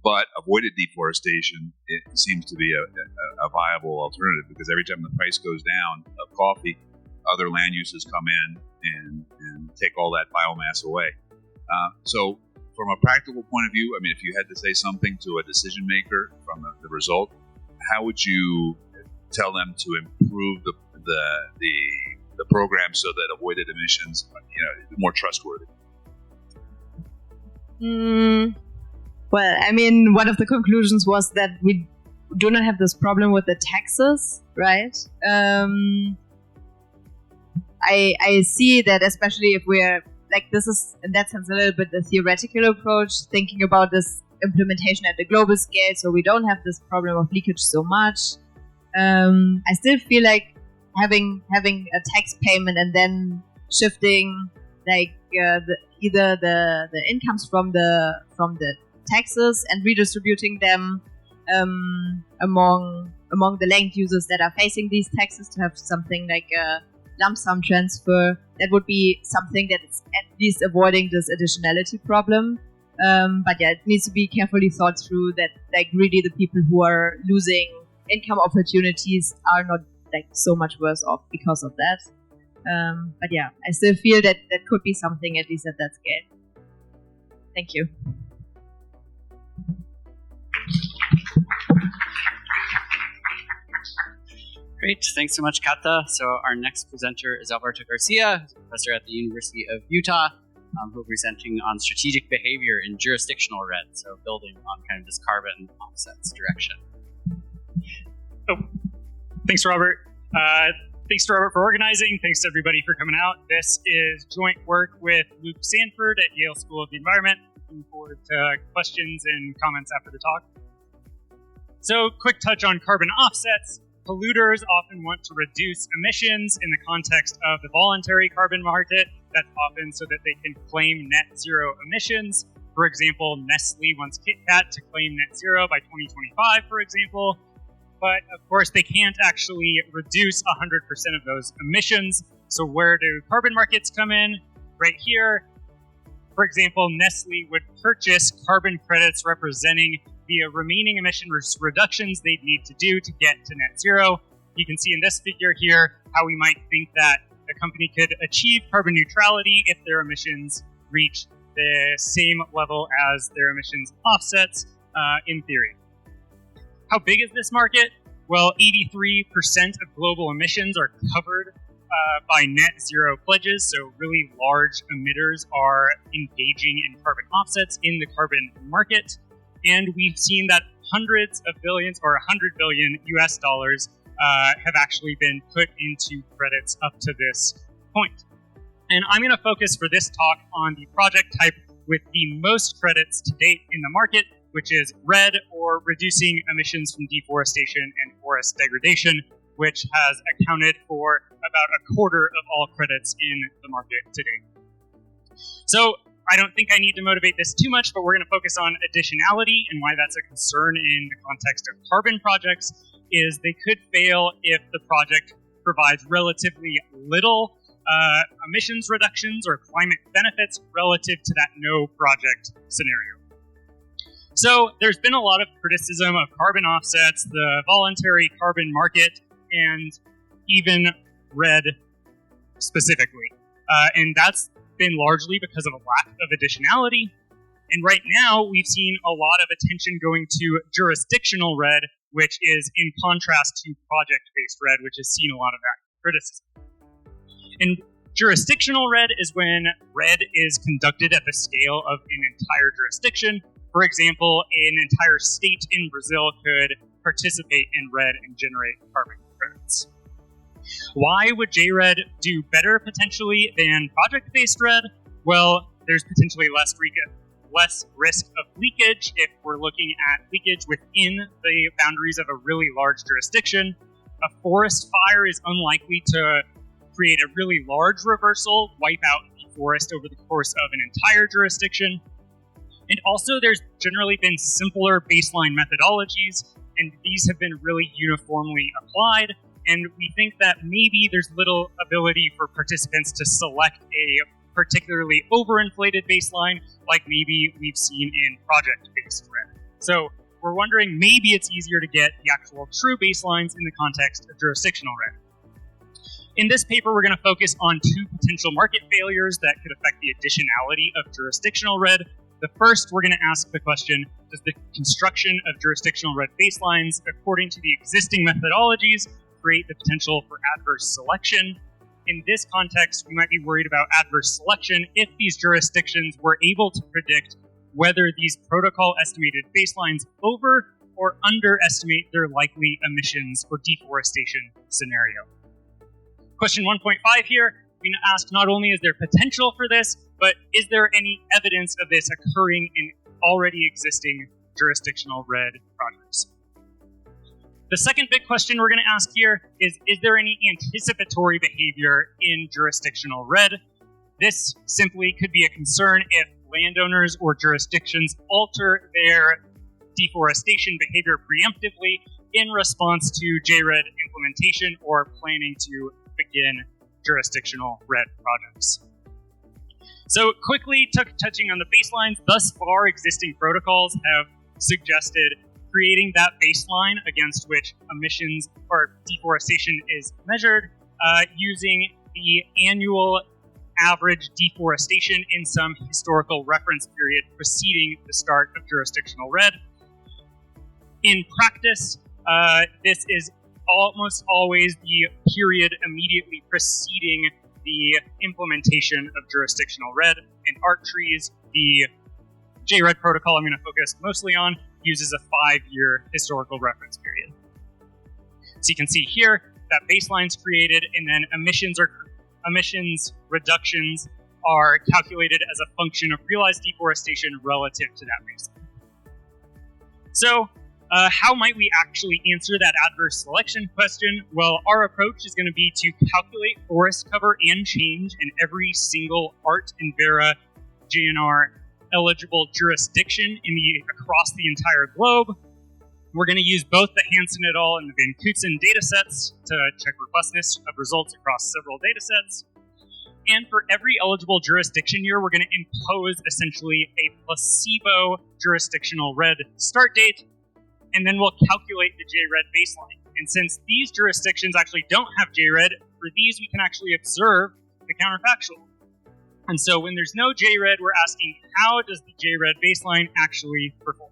But avoided deforestation, it seems to be a viable alternative, because every time the price goes down of coffee, other land uses come in and take all that biomass away. So from a practical point of view, I mean, if you had to say something to a decision maker from the result, how would you tell them to improve the program so that avoided emissions, more trustworthy? Well, I mean, one of the conclusions was that we do not have this problem with the taxes, right? I see that, especially if we're like, this is in that sense a little bit a theoretical approach, thinking about this implementation at the global scale, so we don't have this problem of leakage so much. I still feel like having a tax payment and then shifting like either the incomes from the taxes and redistributing them among the land users that are facing these taxes to have something like a lump sum transfer. That would be something that is at least avoiding this additionality problem. But yeah, it needs to be carefully thought through that like really the people who are losing income opportunities are not like so much worse off because of that. But yeah, I still feel that that could be something at least at that scale. Thank you. Great, thanks so much, Kata. So our next presenter is Alberto Garcia, who's a professor at the University of Utah, who will be presenting on strategic behavior in jurisdictional red, so building on kind of this carbon offsets direction. Oh, thanks, Robert. Thanks to Robert for organizing. Thanks to everybody for coming out. This is joint work with Luke Sanford at Yale School of the Environment. Looking forward to questions and comments after the talk. So, quick touch on carbon offsets. Polluters often want to reduce emissions in the context of the voluntary carbon market. That's often so that they can claim net zero emissions. For example, Nestle wants Kit Kat to claim net zero by 2025, for example. But of course, they can't actually reduce 100% of those emissions. So where do carbon markets come in? Right here. For example, Nestle would purchase carbon credits representing the remaining emission reductions they'd need to do to get to net zero. You can see in this figure here how we might think that a company could achieve carbon neutrality if their emissions reach the same level as their emissions offsets in theory. How big is this market? Well, 83% of global emissions are covered by net zero pledges, so really large emitters are engaging in carbon offsets in the carbon market. And we've seen that hundreds of billions or $100 billion US dollars have actually been put into credits up to this point. And I'm going to focus for this talk on the project type with the most credits to date in the market, which is RED, or reducing emissions from deforestation and forest degradation, which has accounted for about a quarter of all credits in the market today. So I don't think I need to motivate this too much, but we're going to focus on additionality and why that's a concern in the context of carbon projects, is they could fail if the project provides relatively little emissions reductions or climate benefits relative to that no project scenario. So there's been a lot of criticism of carbon offsets, the voluntary carbon market, and even RED specifically. And that's been largely because of a lack of additionality. And right now, we've seen a lot of attention going to jurisdictional RED, which is in contrast to project-based RED, which has seen a lot of that criticism. And jurisdictional RED is when RED is conducted at the scale of an entire jurisdiction. For example, an entire state in Brazil could participate in RED and generate carbon credits. Why would JRED do better potentially than project-based RED? Well, there's potentially less risk of leakage if we're looking at leakage within the boundaries of a really large jurisdiction. A forest fire is unlikely to create a really large reversal, wipe out the forest over the course of an entire jurisdiction. And also, there's generally been simpler baseline methodologies, and these have been really uniformly applied. And we think that maybe there's little ability for participants to select a particularly overinflated baseline, like maybe we've seen in project-based RED. So we're wondering maybe it's easier to get the actual true baselines in the context of jurisdictional RED. In this paper, we're going to focus on two potential market failures that could affect the additionality of jurisdictional RED. The first, we're going to ask the question, does the construction of jurisdictional RED baselines, according to the existing methodologies, create the potential for adverse selection? In this context, we might be worried about adverse selection if these jurisdictions were able to predict whether these protocol estimated baselines over or underestimate their likely emissions or deforestation scenario. Question 1.5 here, we ask not only is there potential for this, but is there any evidence of this occurring in already existing jurisdictional RED projects? The second big question we're going to ask here is there any anticipatory behavior in jurisdictional RED? This simply could be a concern if landowners or jurisdictions alter their deforestation behavior preemptively in response to JRED implementation or planning to begin jurisdictional RED projects. So quickly touching on the baselines, thus far existing protocols have suggested creating that baseline against which emissions or deforestation is measured using the annual average deforestation in some historical reference period preceding the start of jurisdictional RED. In practice, this is almost always the period immediately preceding the implementation of jurisdictional RED. In ART trees, the JRED protocol I'm going to focus mostly on uses a 5-year historical reference period. So you can see here that baseline's created, and then emissions reductions are calculated as a function of realized deforestation relative to that baseline. So, how might we actually answer that adverse selection question? Well, our approach is going to be to calculate forest cover and change in every single ART and VERA JNR eligible jurisdiction across the entire globe. We're going to use both the Hansen et al. And the Van Kootzen datasets to check robustness of results across several datasets. And for every eligible jurisdiction year, we're going to impose essentially a placebo jurisdictional RED start date, and then we'll calculate the JRED baseline. And since these jurisdictions actually don't have JRED, for these we can actually observe the counterfactual. And so when there's no JRED, we're asking, how does the JRED baseline actually perform?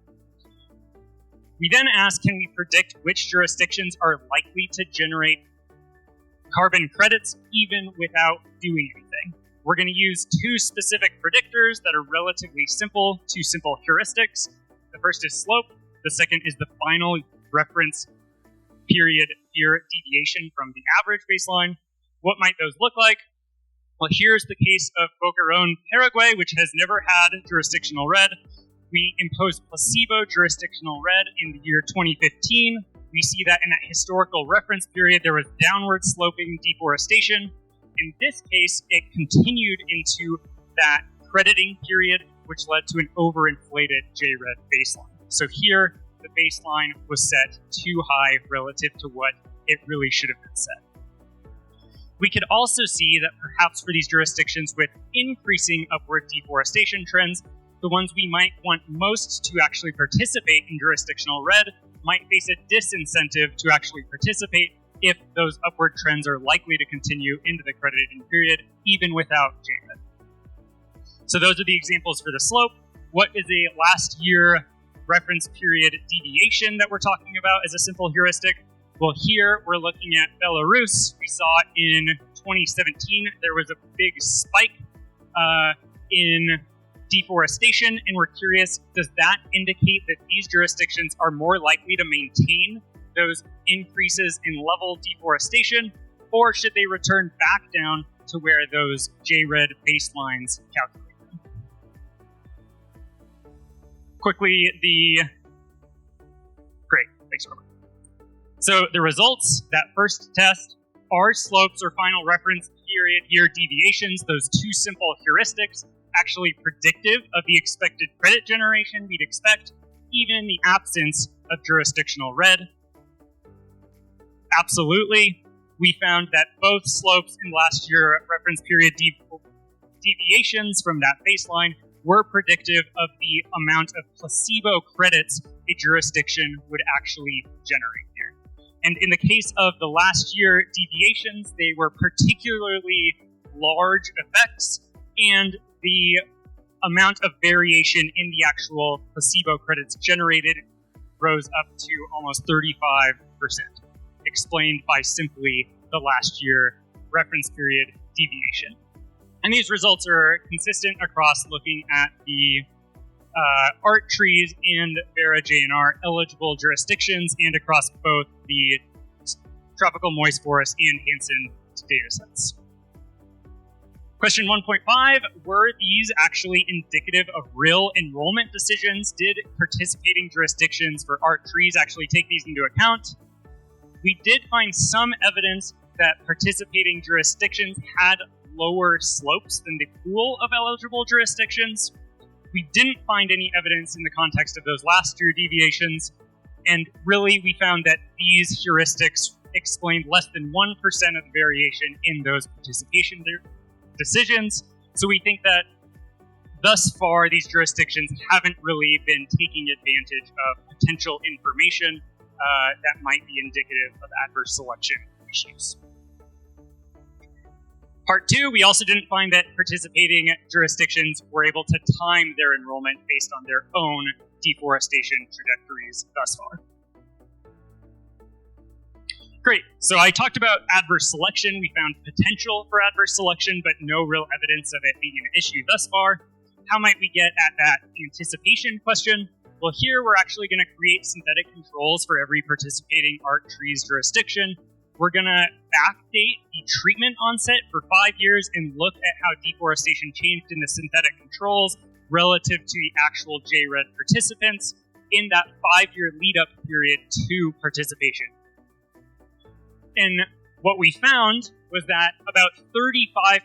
We then ask, can we predict which jurisdictions are likely to generate carbon credits even without doing anything? We're going to use two specific predictors that are relatively simple, two simple heuristics. The first is slope. The second is the final reference period year deviation from the average baseline. What might those look like? Well, here's the case of Boquerón, Paraguay, which has never had jurisdictional RED. We imposed placebo jurisdictional RED in the year 2015. We see that in that historical reference period, there was downward sloping deforestation. In this case, it continued into that crediting period, which led to an overinflated JRED baseline. So here, the baseline was set too high relative to what it really should have been set. We could also see that perhaps for these jurisdictions with increasing upward deforestation trends, the ones we might want most to actually participate in jurisdictional RED might face a disincentive to actually participate if those upward trends are likely to continue into the crediting period, even without JRED. So those are the examples for the slope. What is a last year reference period deviation that we're talking about as a simple heuristic? Well, here we're looking at Belarus. We saw in 2017 there was a big spike in deforestation, and we're curious, does that indicate that these jurisdictions are more likely to maintain those increases in level deforestation, or should they return back down to where those JRED baselines calculate them? Quickly, Great, thanks, Robert. So the results, that first test, are slopes or final reference period year deviations, those two simple heuristics, actually predictive of the expected credit generation we'd expect, even in the absence of jurisdictional RED? Absolutely. We found that both slopes in last year reference period deviations from that baseline were predictive of the amount of placebo credits a jurisdiction would actually generate here. And in the case of the last year deviations, they were particularly large effects, and the amount of variation in the actual placebo credits generated rose up to almost 35%, explained by simply the last year reference period deviation. And these results are consistent across looking at the ART trees and VERA JNR eligible jurisdictions and across both the tropical moist forest and Hansen datasets. Question 1.5, were these actually indicative of real enrollment decisions? Did participating jurisdictions for ART trees actually take these into account? We did find some evidence that participating jurisdictions had lower slopes than the pool of eligible jurisdictions. we didn't find any evidence in the context of those last year deviations, and really we found that these heuristics explained less than 1% of the variation in those participation decisions. So we think that thus far these jurisdictions haven't really been taking advantage of potential information that might be indicative of adverse selection issues. Part 2, we also didn't find that participating jurisdictions were able to time their enrollment based on their own deforestation trajectories thus far. Great, so I talked about adverse selection. We found potential for adverse selection, but no real evidence of it being an issue thus far. How might we get at that anticipation question? Well, here we're actually going to create synthetic controls for every participating ARC trees jurisdiction. We're going to backdate the treatment onset for 5 years and look at how deforestation changed in the synthetic controls relative to the actual JRED participants in that 5-year lead-up period to participation. And what we found was that about 35%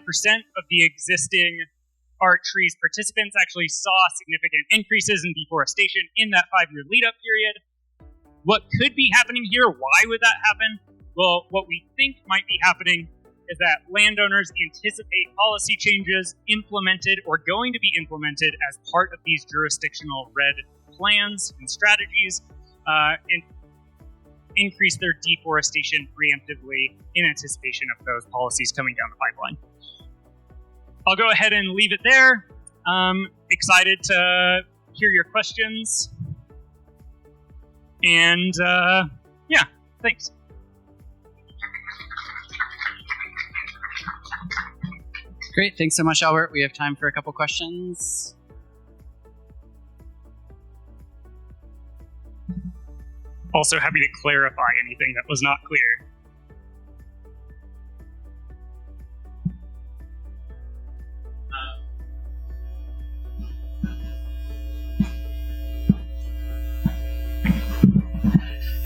of the existing ARC trees participants actually saw significant increases in deforestation in that 5-year lead-up period. What could be happening here? Why would that happen? Well, what we think might be happening is that landowners anticipate policy changes implemented or going to be implemented as part of these jurisdictional RED plans and strategies, and increase their deforestation preemptively in anticipation of those policies coming down the pipeline. I'll go ahead and leave it there. Excited to hear your questions. And yeah, thanks. Great, thanks so much, Albert. We have time for a couple questions. Also happy to clarify anything that was not clear.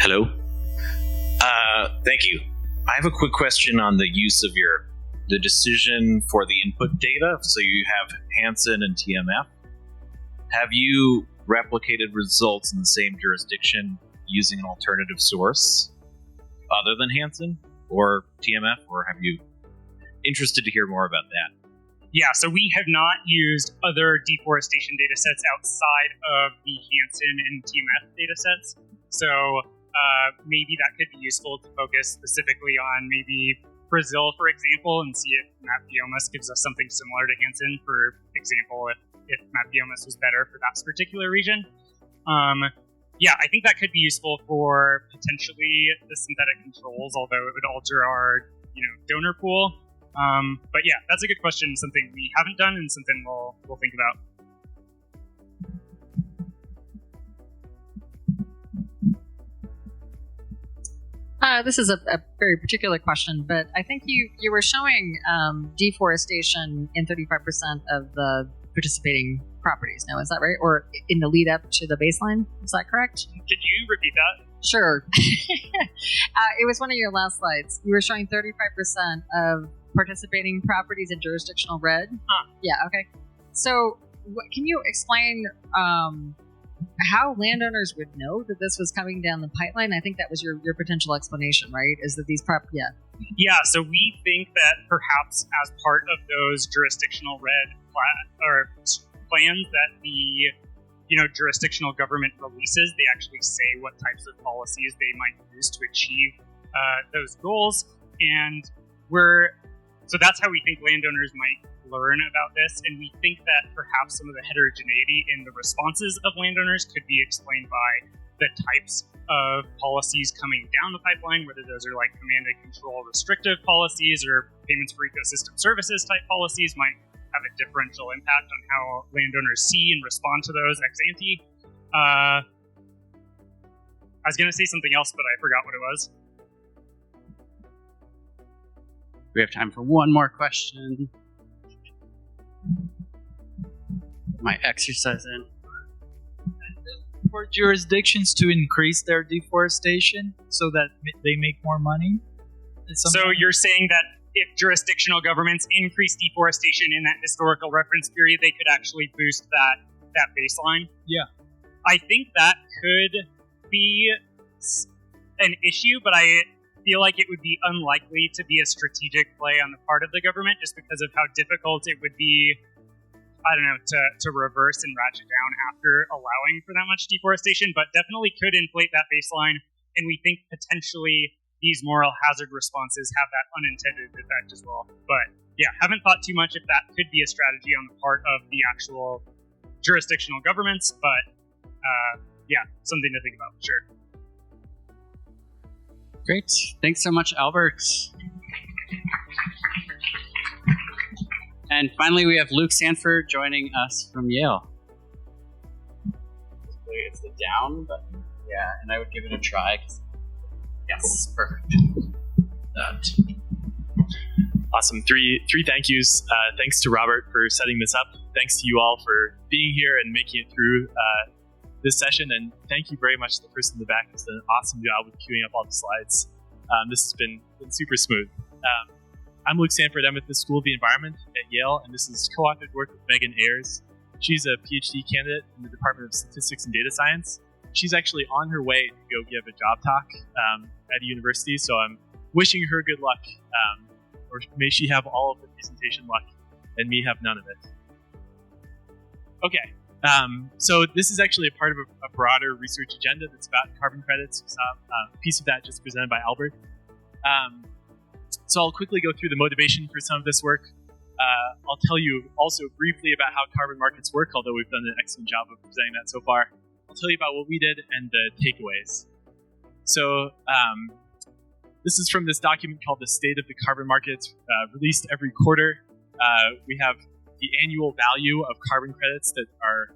Hello. Thank you. I have a quick question on the use of the decision for the input data. So you have Hansen and TMF. Have you replicated results in the same jurisdiction using an alternative source other than Hansen or TMF, or have you interested to hear more about that? Yeah, so we have not used other deforestation data sets outside of the Hansen and TMF data sets. So maybe that could be useful to focus specifically on maybe Brazil, for example, and see if Mapbiomas gives us something similar to Hansen, for example, if Mapbiomas was better for that particular region. Yeah, I think that could be useful for potentially the synthetic controls, although it would alter our donor pool. But yeah, that's a good question, something we haven't done and something we'll think about. This is a very particular question, but I think you were showing deforestation in 35% of the participating properties. Now, is that right? Or in the lead up to the baseline? Is that correct? Could you repeat that? Sure. It was one of your last slides. You were showing 35% of participating properties in jurisdictional RED. Yeah, okay. So can you explain how landowners would know that this was coming down the pipeline? I think that was your potential explanation, right? Is that these Yeah, so we think that perhaps as part of those jurisdictional RED plans that the jurisdictional government releases, they actually say what types of policies they might use to achieve those goals, and so that's how we think landowners might learn about this, and we think that perhaps some of the heterogeneity in the responses of landowners could be explained by the types of policies coming down the pipeline, whether those are like command and control restrictive policies or payments for ecosystem services type policies might have a differential impact on how landowners see and respond to those ex ante. I was going to say something else, but I forgot what it was. We have time for one more question. My exercise in. For jurisdictions to increase their deforestation so that they make more money? So you're saying that if jurisdictional governments increase deforestation in that historical reference period, they could actually boost that that baseline. Yeah. I think that could be an issue, but I feel like it would be unlikely to be a strategic play on the part of the government just because of how difficult it would be, I don't know, to reverse and ratchet down after allowing for that much deforestation, but definitely could inflate that baseline. And we think potentially these moral hazard responses have that unintended effect as well. But yeah, haven't thought too much if that could be a strategy on the part of the actual jurisdictional governments, but yeah, something to think about for sure. Great. Thanks so much, Albert. And finally, we have Luke Sanford joining us from Yale. It's the down button. Yeah, and I would give it a try. Yes, perfect. Awesome. Three thank yous. Thanks to Robert for setting this up. Thanks to you all for being here and making it through this session. And thank you very much to the person in the back who's done an awesome job with queuing up all the slides. This has been super smooth. I'm Luke Sanford. I'm at the School of the Environment at Yale, and this is co-authored work with Megan Ayers. She's a PhD candidate in the Department of Statistics and Data Science. She's actually on her way to go give a job talk at a university, so I'm wishing her good luck, or may she have all of the presentation luck and me have none of it. Okay, so this is actually a part of a broader research agenda that's about carbon credits. We saw a piece of that just presented by Albert. So I'll quickly go through the motivation for some of this work. I'll tell you also briefly about how carbon markets work, although we've done an excellent job of presenting that so far. I'll tell you about what we did and the takeaways. So this is from this document called the State of the Carbon Markets, released every quarter. We have the annual value of carbon credits that are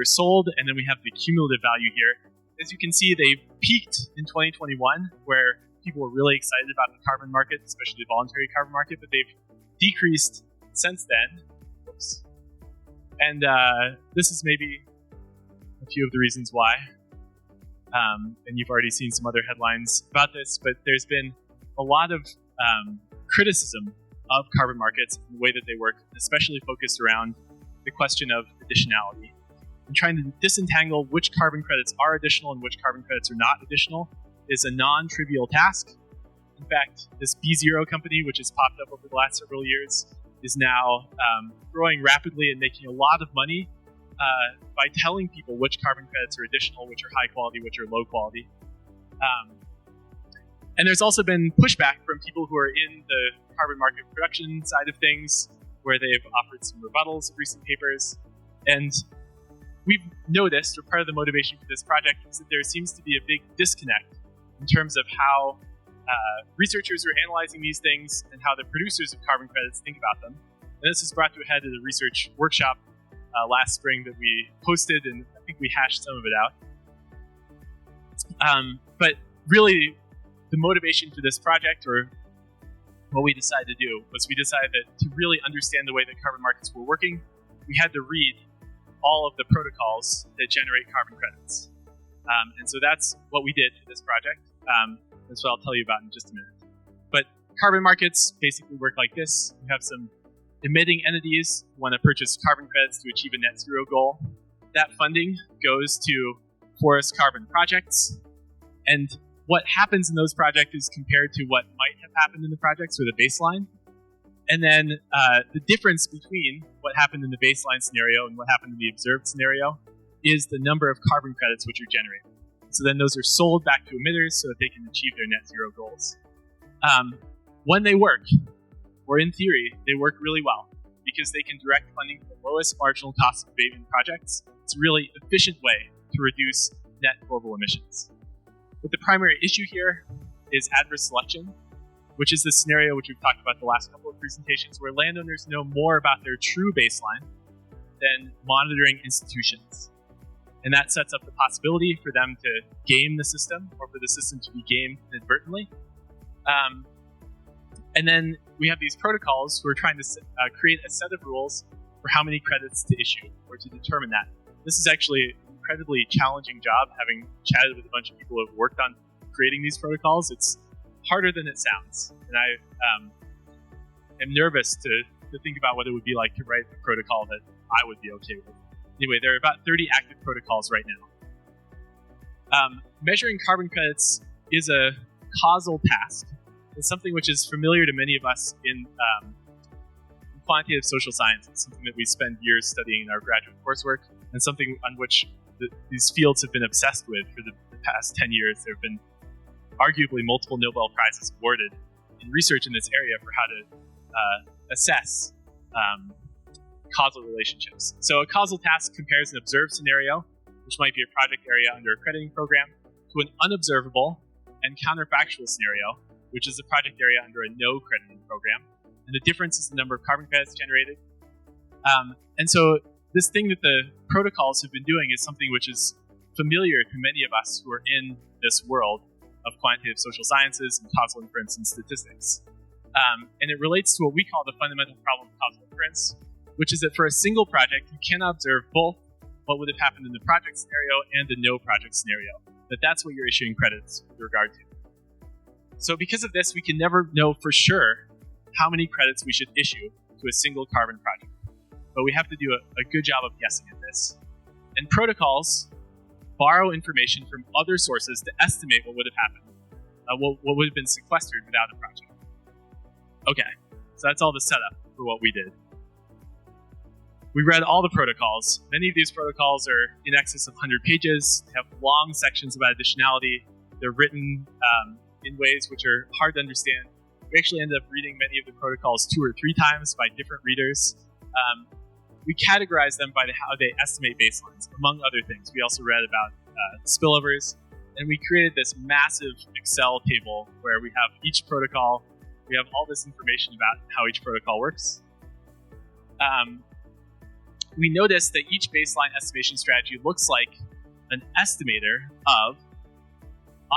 sold, and then we have the cumulative value here. As you can see, they peaked in 2021, where people were really excited about the carbon market, especially the voluntary carbon market, but they've decreased since then. Oops. And this is maybe a few of the reasons why. And you've already seen some other headlines about this, but there's been a lot of criticism of carbon markets and the way that they work, especially focused around the question of additionality. And trying to disentangle which carbon credits are additional and which carbon credits are not additional is a non-trivial task. In fact, this B0 company, which has popped up over the last several years, is now growing rapidly and making a lot of money by telling people which carbon credits are additional, which are high quality, which are low quality. And there's also been pushback from people who are in the carbon market production side of things, where they've offered some rebuttals of recent papers. And we've noticed, or part of the motivation for this project, is that there seems to be a big disconnect in terms of how researchers are analyzing these things and how the producers of carbon credits think about them. And this was brought to a head at a research workshop last spring that we hosted, and I think we hashed some of it out. But really, the motivation for this project, or what we decided to do, was we decided that to really understand the way that carbon markets were working, we had to read all of the protocols that generate carbon credits. And so that's what we did for this project. That's what I'll tell you about in just a minute. But carbon markets basically work like this. You have some emitting entities who want to purchase carbon credits to achieve a net zero goal. That funding goes to forest carbon projects. And what happens in those projects is compared to what might have happened in the projects, or the baseline. And then the difference between what happened in the baseline scenario and what happened in the observed scenario is the number of carbon credits which are generated. So then those are sold back to emitters so that they can achieve their net zero goals. When they work, or in theory, they work really well because they can direct funding to the lowest marginal cost of abatement projects. It's a really efficient way to reduce net global emissions. But the primary issue here is adverse selection, which is the scenario which we've talked about the last couple of presentations, where landowners know more about their true baseline than monitoring institutions. And that sets up the possibility for them to game the system, or for the system to be gamed inadvertently. And then we have these protocols who are trying to create a set of rules for how many credits to issue, or to determine that. This is actually an incredibly challenging job, having chatted with a bunch of people who have worked on creating these protocols. It's harder than it sounds. And I am nervous to think about what it would be like to write a protocol that I would be okay with. Anyway, there are about 30 active protocols right now. Measuring carbon credits is a causal task. It's something which is familiar to many of us in quantitative social science. It's something that we spend years studying in our graduate coursework, and something on which these fields have been obsessed with for the past 10 years. There have been arguably multiple Nobel Prizes awarded in research in this area for how to assess causal relationships. So a causal task compares an observed scenario, which might be a project area under a crediting program, to an unobservable and counterfactual scenario, which is a project area under a no crediting program. And the difference is the number of carbon credits generated. And so this thing that the protocols have been doing is something which is familiar to many of us who are in this world of quantitative social sciences and causal inference and statistics. And it relates to what we call the fundamental problem of causal inference, which is that for a single project, you cannot observe both what would have happened in the project scenario and the no project scenario. That's what you're issuing credits with regard to. So because of this, we can never know for sure how many credits we should issue to a single carbon project. But we have to do a good job of guessing at this. And protocols borrow information from other sources to estimate what would have happened, what would have been sequestered without a project. Okay, so that's all the setup for what we did. We read all the protocols. Many of these protocols are in excess of 100 pages. They have long sections about additionality. They're written in ways which are hard to understand. We actually ended up reading many of the protocols 2 or 3 times by different readers. We categorize them by how they estimate baselines, among other things. We also read about spillovers, and we created this massive Excel table where we have each protocol. We have all this information about how each protocol works. We noticed that each baseline estimation strategy looks like an estimator of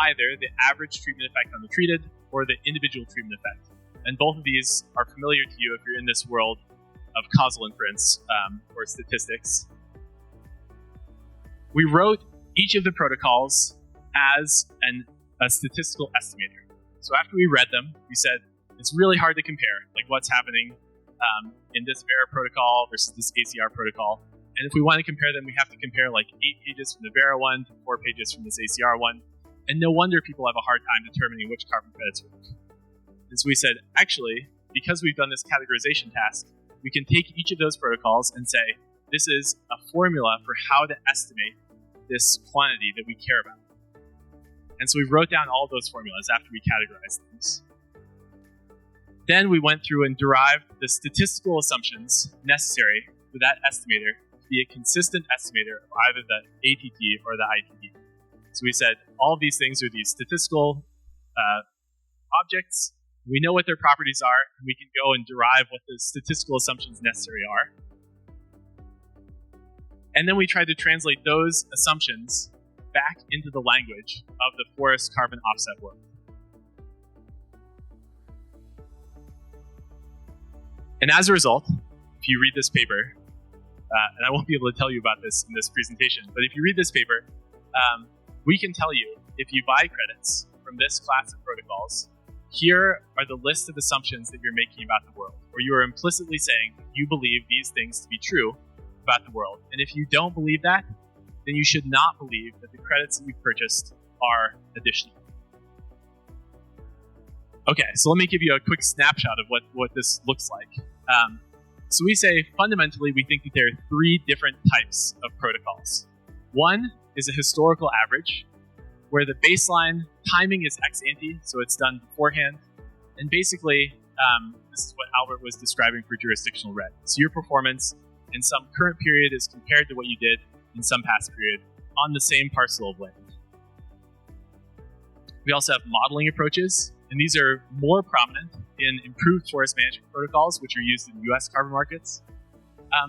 either the average treatment effect on the treated or the individual treatment effect. And both of these are familiar to you if you're in this world of causal inference or statistics. We wrote each of the protocols as a statistical estimator. So after we read them, we said, it's really hard to compare, like what's happening in this Vera protocol versus this ACR protocol. And if we want to compare them, we have to compare like 8 pages from the Vera one to 4 pages from this ACR one. And no wonder people have a hard time determining which carbon credits work. And so we said, actually, because we've done this categorization task, we can take each of those protocols and say, this is a formula for how to estimate this quantity that we care about. And so we wrote down all those formulas after we categorized things. Then we went through and derived the statistical assumptions necessary for that estimator to be a consistent estimator of either the ATT or the ITT. So we said all of these things are these statistical objects. We know what their properties are, and we can go and derive what the statistical assumptions necessary are. And then we tried to translate those assumptions back into the language of the forest carbon offset world. And as a result, if you read this paper, and I won't be able to tell you about this in this presentation, but if you read this paper, we can tell you if you buy credits from this class of protocols, here are the list of assumptions that you're making about the world, or you are implicitly saying you believe these things to be true about the world. And if you don't believe that, then you should not believe that the credits that you've purchased are additional. Okay, so let me give you a quick snapshot of what this looks like. So we say, fundamentally, we think that there are 3 different types of protocols. One is a historical average, where the baseline timing is ex ante, so it's done beforehand. And basically, this is what Albert was describing for jurisdictional red. So your performance in some current period is compared to what you did in some past period on the same parcel of land. We also have modeling approaches, and these are more prominent in improved forest management protocols, which are used in US carbon markets.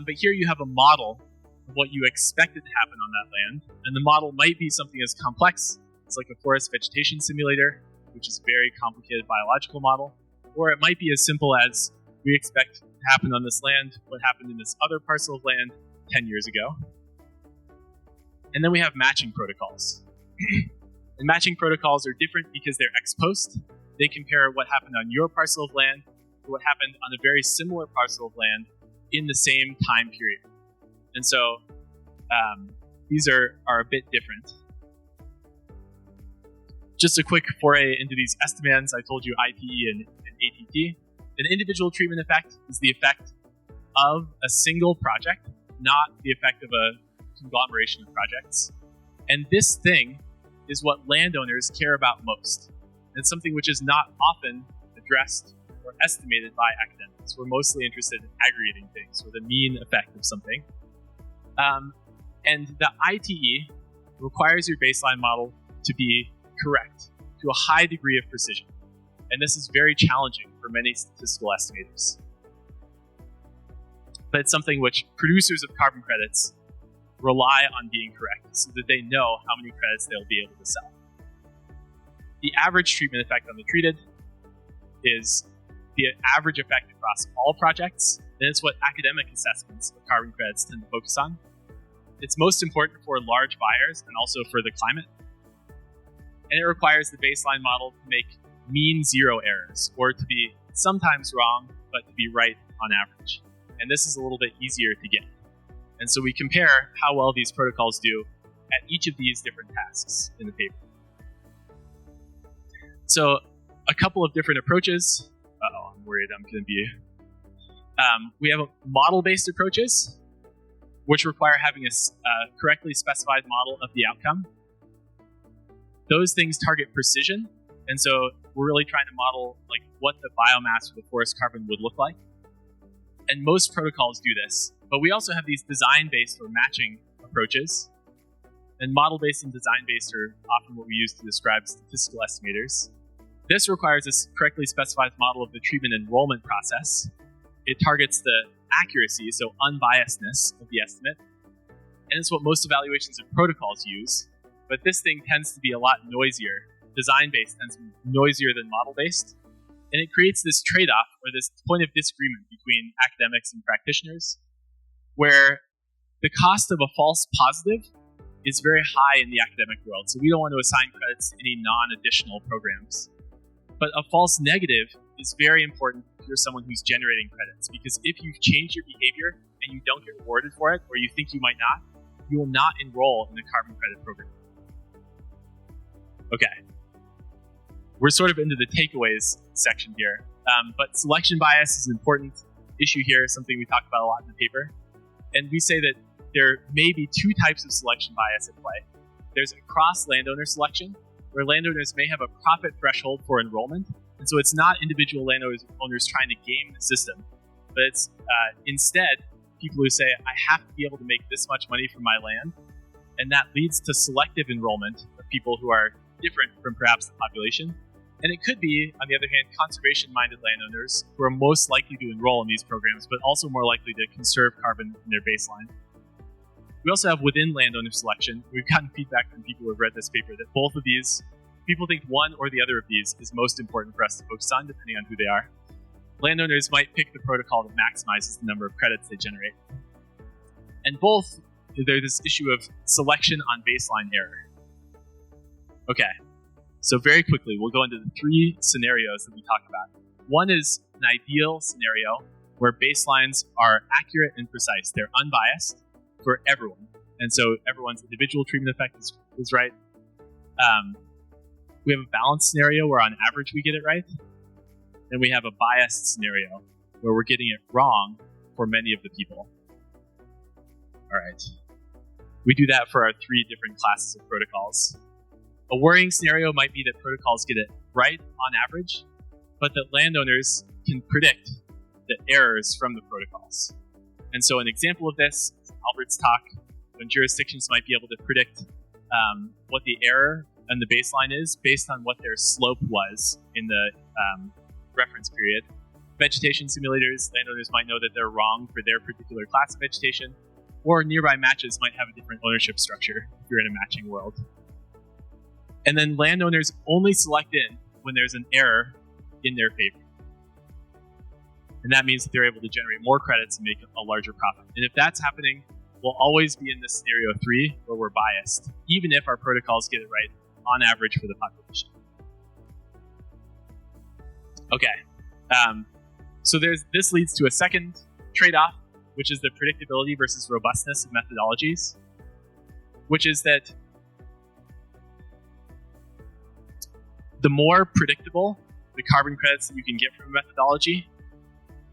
But here you have a model of what you expected to happen on that land, and the model might be something as complex as like a forest vegetation simulator, which is a very complicated biological model, or it might be as simple as we expect to happen on this land what happened in this other parcel of land 10 years ago. And then we have matching protocols. And matching protocols are different because they're ex post. They compare what happened on your parcel of land to what happened on a very similar parcel of land in the same time period. And so these are a bit different. Just a quick foray into these estimands. I told you ITE and ATT. An individual treatment effect is the effect of a single project, not the effect of a conglomeration of projects. And this thing is what landowners care about most. And something which is not often addressed or estimated by academics. We're mostly interested in aggregating things, or the mean effect of something. And the ITE requires your baseline model to be correct to a high degree of precision. And this is very challenging for many statistical estimators. But it's something which producers of carbon credits rely on being correct so that they know how many credits they'll be able to sell. The average treatment effect on the treated is the average effect across all projects, and it's what academic assessments of carbon credits tend to focus on. It's most important for large buyers and also for the climate. And it requires the baseline model to make mean zero errors, or to be sometimes wrong, but to be right on average. And this is a little bit easier to get. And so we compare how well these protocols do at each of these different tasks in the paper. So a couple of different approaches. I'm worried I'm going to be... we have model-based approaches, which require having a correctly specified model of the outcome. Those things target precision, and so we're really trying to model like what the biomass or the forest carbon would look like. And most protocols do this, but we also have these design-based or matching approaches. And model-based and design-based are often what we use to describe statistical estimators. This requires a correctly specified model of the treatment enrollment process. It targets the accuracy, so unbiasedness of the estimate. And it's what most evaluations of protocols use. But this thing tends to be a lot noisier. Design-based tends to be noisier than model-based. And it creates this trade-off, or this point of disagreement between academics and practitioners, where the cost of a false positive is very high in the academic world. So we don't want to assign credits to any non-additional programs. But a false negative is very important if you're someone who's generating credits, because if you've changed your behavior and you don't get rewarded for it, or you think you might not, you will not enroll in the carbon credit program. Okay. We're sort of into the takeaways section here. But selection bias is an important issue here, something we talk about a lot in the paper. And we say that there may be two types of selection bias at play. There's a cross-landowner selection, where landowners may have a profit threshold for enrollment. And so it's not individual landowners trying to game the system, but it's instead people who say, I have to be able to make this much money from my land. And that leads to selective enrollment of people who are different from perhaps the population. And it could be, on the other hand, conservation-minded landowners who are most likely to enroll in these programs, but also more likely to conserve carbon in their baseline. We also have within landowner selection. We've gotten feedback from people who have read this paper that both of these, people think one or the other of these is most important for us to focus on, depending on who they are. Landowners might pick the protocol that maximizes the number of credits they generate. And both, there's this issue of selection on baseline error. Okay. So very quickly, we'll go into the three scenarios that we talk about. One is an ideal scenario where baselines are accurate and precise. They're unbiased for everyone. And so everyone's individual treatment effect is right. We have a balanced scenario where on average we get it right. And we have a biased scenario where we're getting it wrong for many of the people. All right. We do that for our three different classes of protocols. A worrying scenario might be that protocols get it right on average, but that landowners can predict the errors from the protocols. And so an example of this is Albert's talk, when jurisdictions might be able to predict what the error and the baseline is based on what their slope was in the reference period. Vegetation simulators, landowners might know that they're wrong for their particular class of vegetation, or nearby matches might have a different ownership structure if you're in a matching world. And then landowners only select in when there's an error in their favor. And that means that they're able to generate more credits and make a larger profit. And if that's happening, we'll always be in this scenario 3 where we're biased, even if our protocols get it right on average for the population. Okay. So this leads to a second trade-off, which is the predictability versus robustness of methodologies. which is that the more predictable the carbon credits that you can get from a methodology,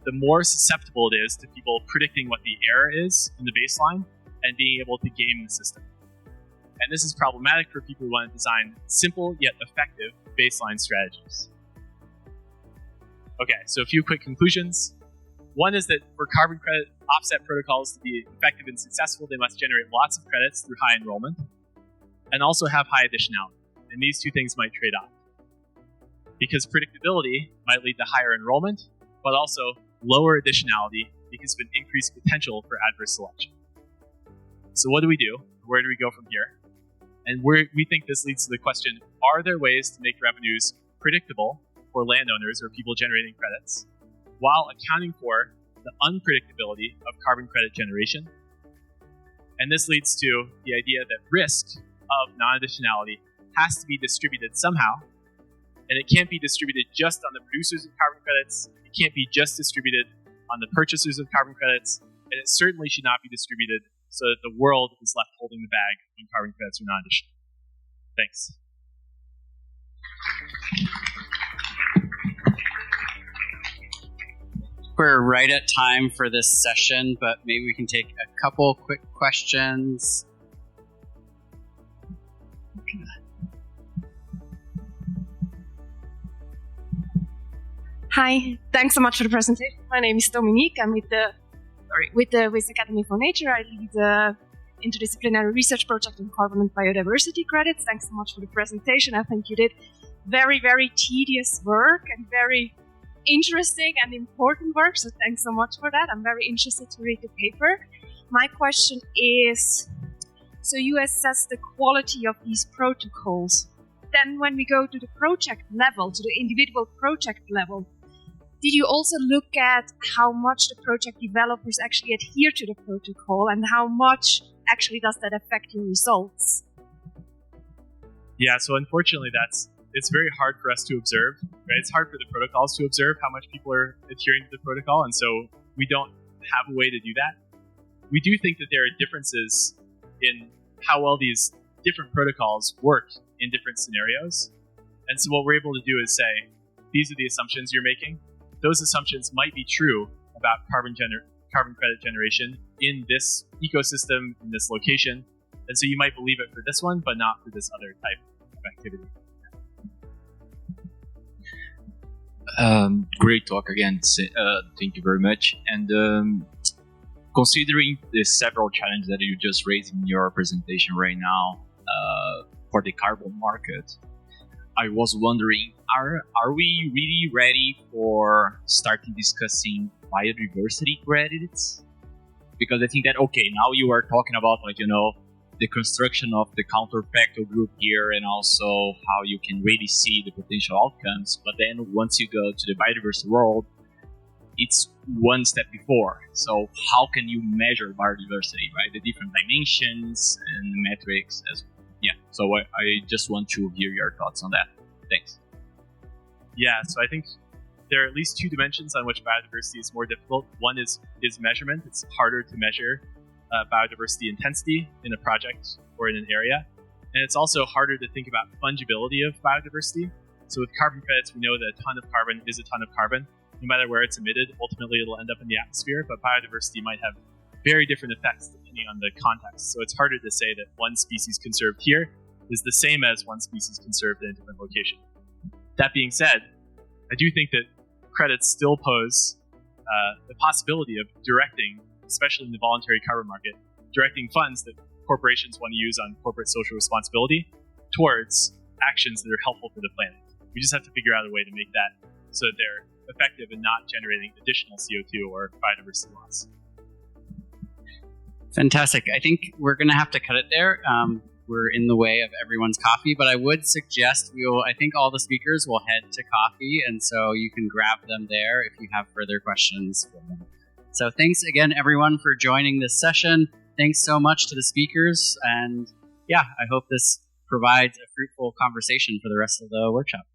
the more susceptible it is to people predicting what the error is in the baseline and being able to game the system. And this is problematic for people who want to design simple yet effective baseline strategies. Okay, so a few quick conclusions. One is that for carbon credit offset protocols to be effective and successful, they must generate lots of credits through high enrollment and also have high additionality. And these two things might trade off. Because predictability might lead to higher enrollment, but also lower additionality because of an increased potential for adverse selection. So what do we do? Where do we go from here? And we think this leads to the question, are there ways to make revenues predictable for landowners or people generating credits while accounting for the unpredictability of carbon credit generation? And this leads to the idea that risk of non-additionality has to be distributed somehow, and it can't be distributed just on the producers of carbon credits, it can't be just distributed on the purchasers of carbon credits, and it certainly should not be distributed so that the world is left holding the bag when carbon credits are non-additional. Thanks. We're right at time for this session, but maybe we can take a couple quick questions. Hi, thanks so much for the presentation. My name is Dominique. I'm with the Academy for Nature. I lead the interdisciplinary research project on carbon and biodiversity credits. Thanks so much for the presentation. I think you did very, very tedious work and very interesting and important work. So thanks so much for that. I'm very interested to read the paper. My question is, so you assess the quality of these protocols. Then when we go to the project level, to the individual project level, did you also look at how much the project developers actually adhere to the protocol and how much actually does that affect your results? Yeah, so unfortunately it's very hard for us to observe, right? It's hard for the protocols to observe how much people are adhering to the protocol, and so we don't have a way to do that. We do think that there are differences in how well these different protocols work in different scenarios. And so what we're able to do is say, these are the assumptions you're making. Those assumptions might be true about carbon credit generation in this ecosystem, in this location. And so you might believe it for this one, but not for this other type of activity. Great talk again. Thank you very much. And considering the several challenges that you just raised in your presentation right now for the carbon market, I was wondering, are we really ready for starting discussing biodiversity credits? Because I think that, okay, now you are talking about, the construction of the counterfactual group here and also how you can really see the potential outcomes. But then once you go to the biodiversity world, it's one step before. So how can you measure biodiversity, right? The different dimensions and metrics as well. Yeah, so I just want to hear your thoughts on that. Thanks. Yeah, so I think there are at least two dimensions on which biodiversity is more difficult. One is measurement. It's harder to measure biodiversity intensity in a project or in an area. And it's also harder to think about fungibility of biodiversity. So with carbon credits, we know that a ton of carbon is a ton of carbon. No matter where it's emitted, ultimately it'll end up in the atmosphere, but biodiversity might have very different effects depending on the context. So it's harder to say that one species conserved here is the same as one species conserved in a different location. That being said, I do think that credits still pose the possibility of directing, especially in the voluntary carbon market, directing funds that corporations want to use on corporate social responsibility towards actions that are helpful for the planet. We just have to figure out a way to make that so that they're effective and not generating additional CO2 or biodiversity loss. Fantastic. I think we're going to have to cut it there. We're in the way of everyone's coffee, but I would suggest I think all the speakers will head to coffee, and so you can grab them there if you have further questions for them. So thanks again, everyone, for joining this session. Thanks so much to the speakers, and yeah, I hope this provides a fruitful conversation for the rest of the workshop.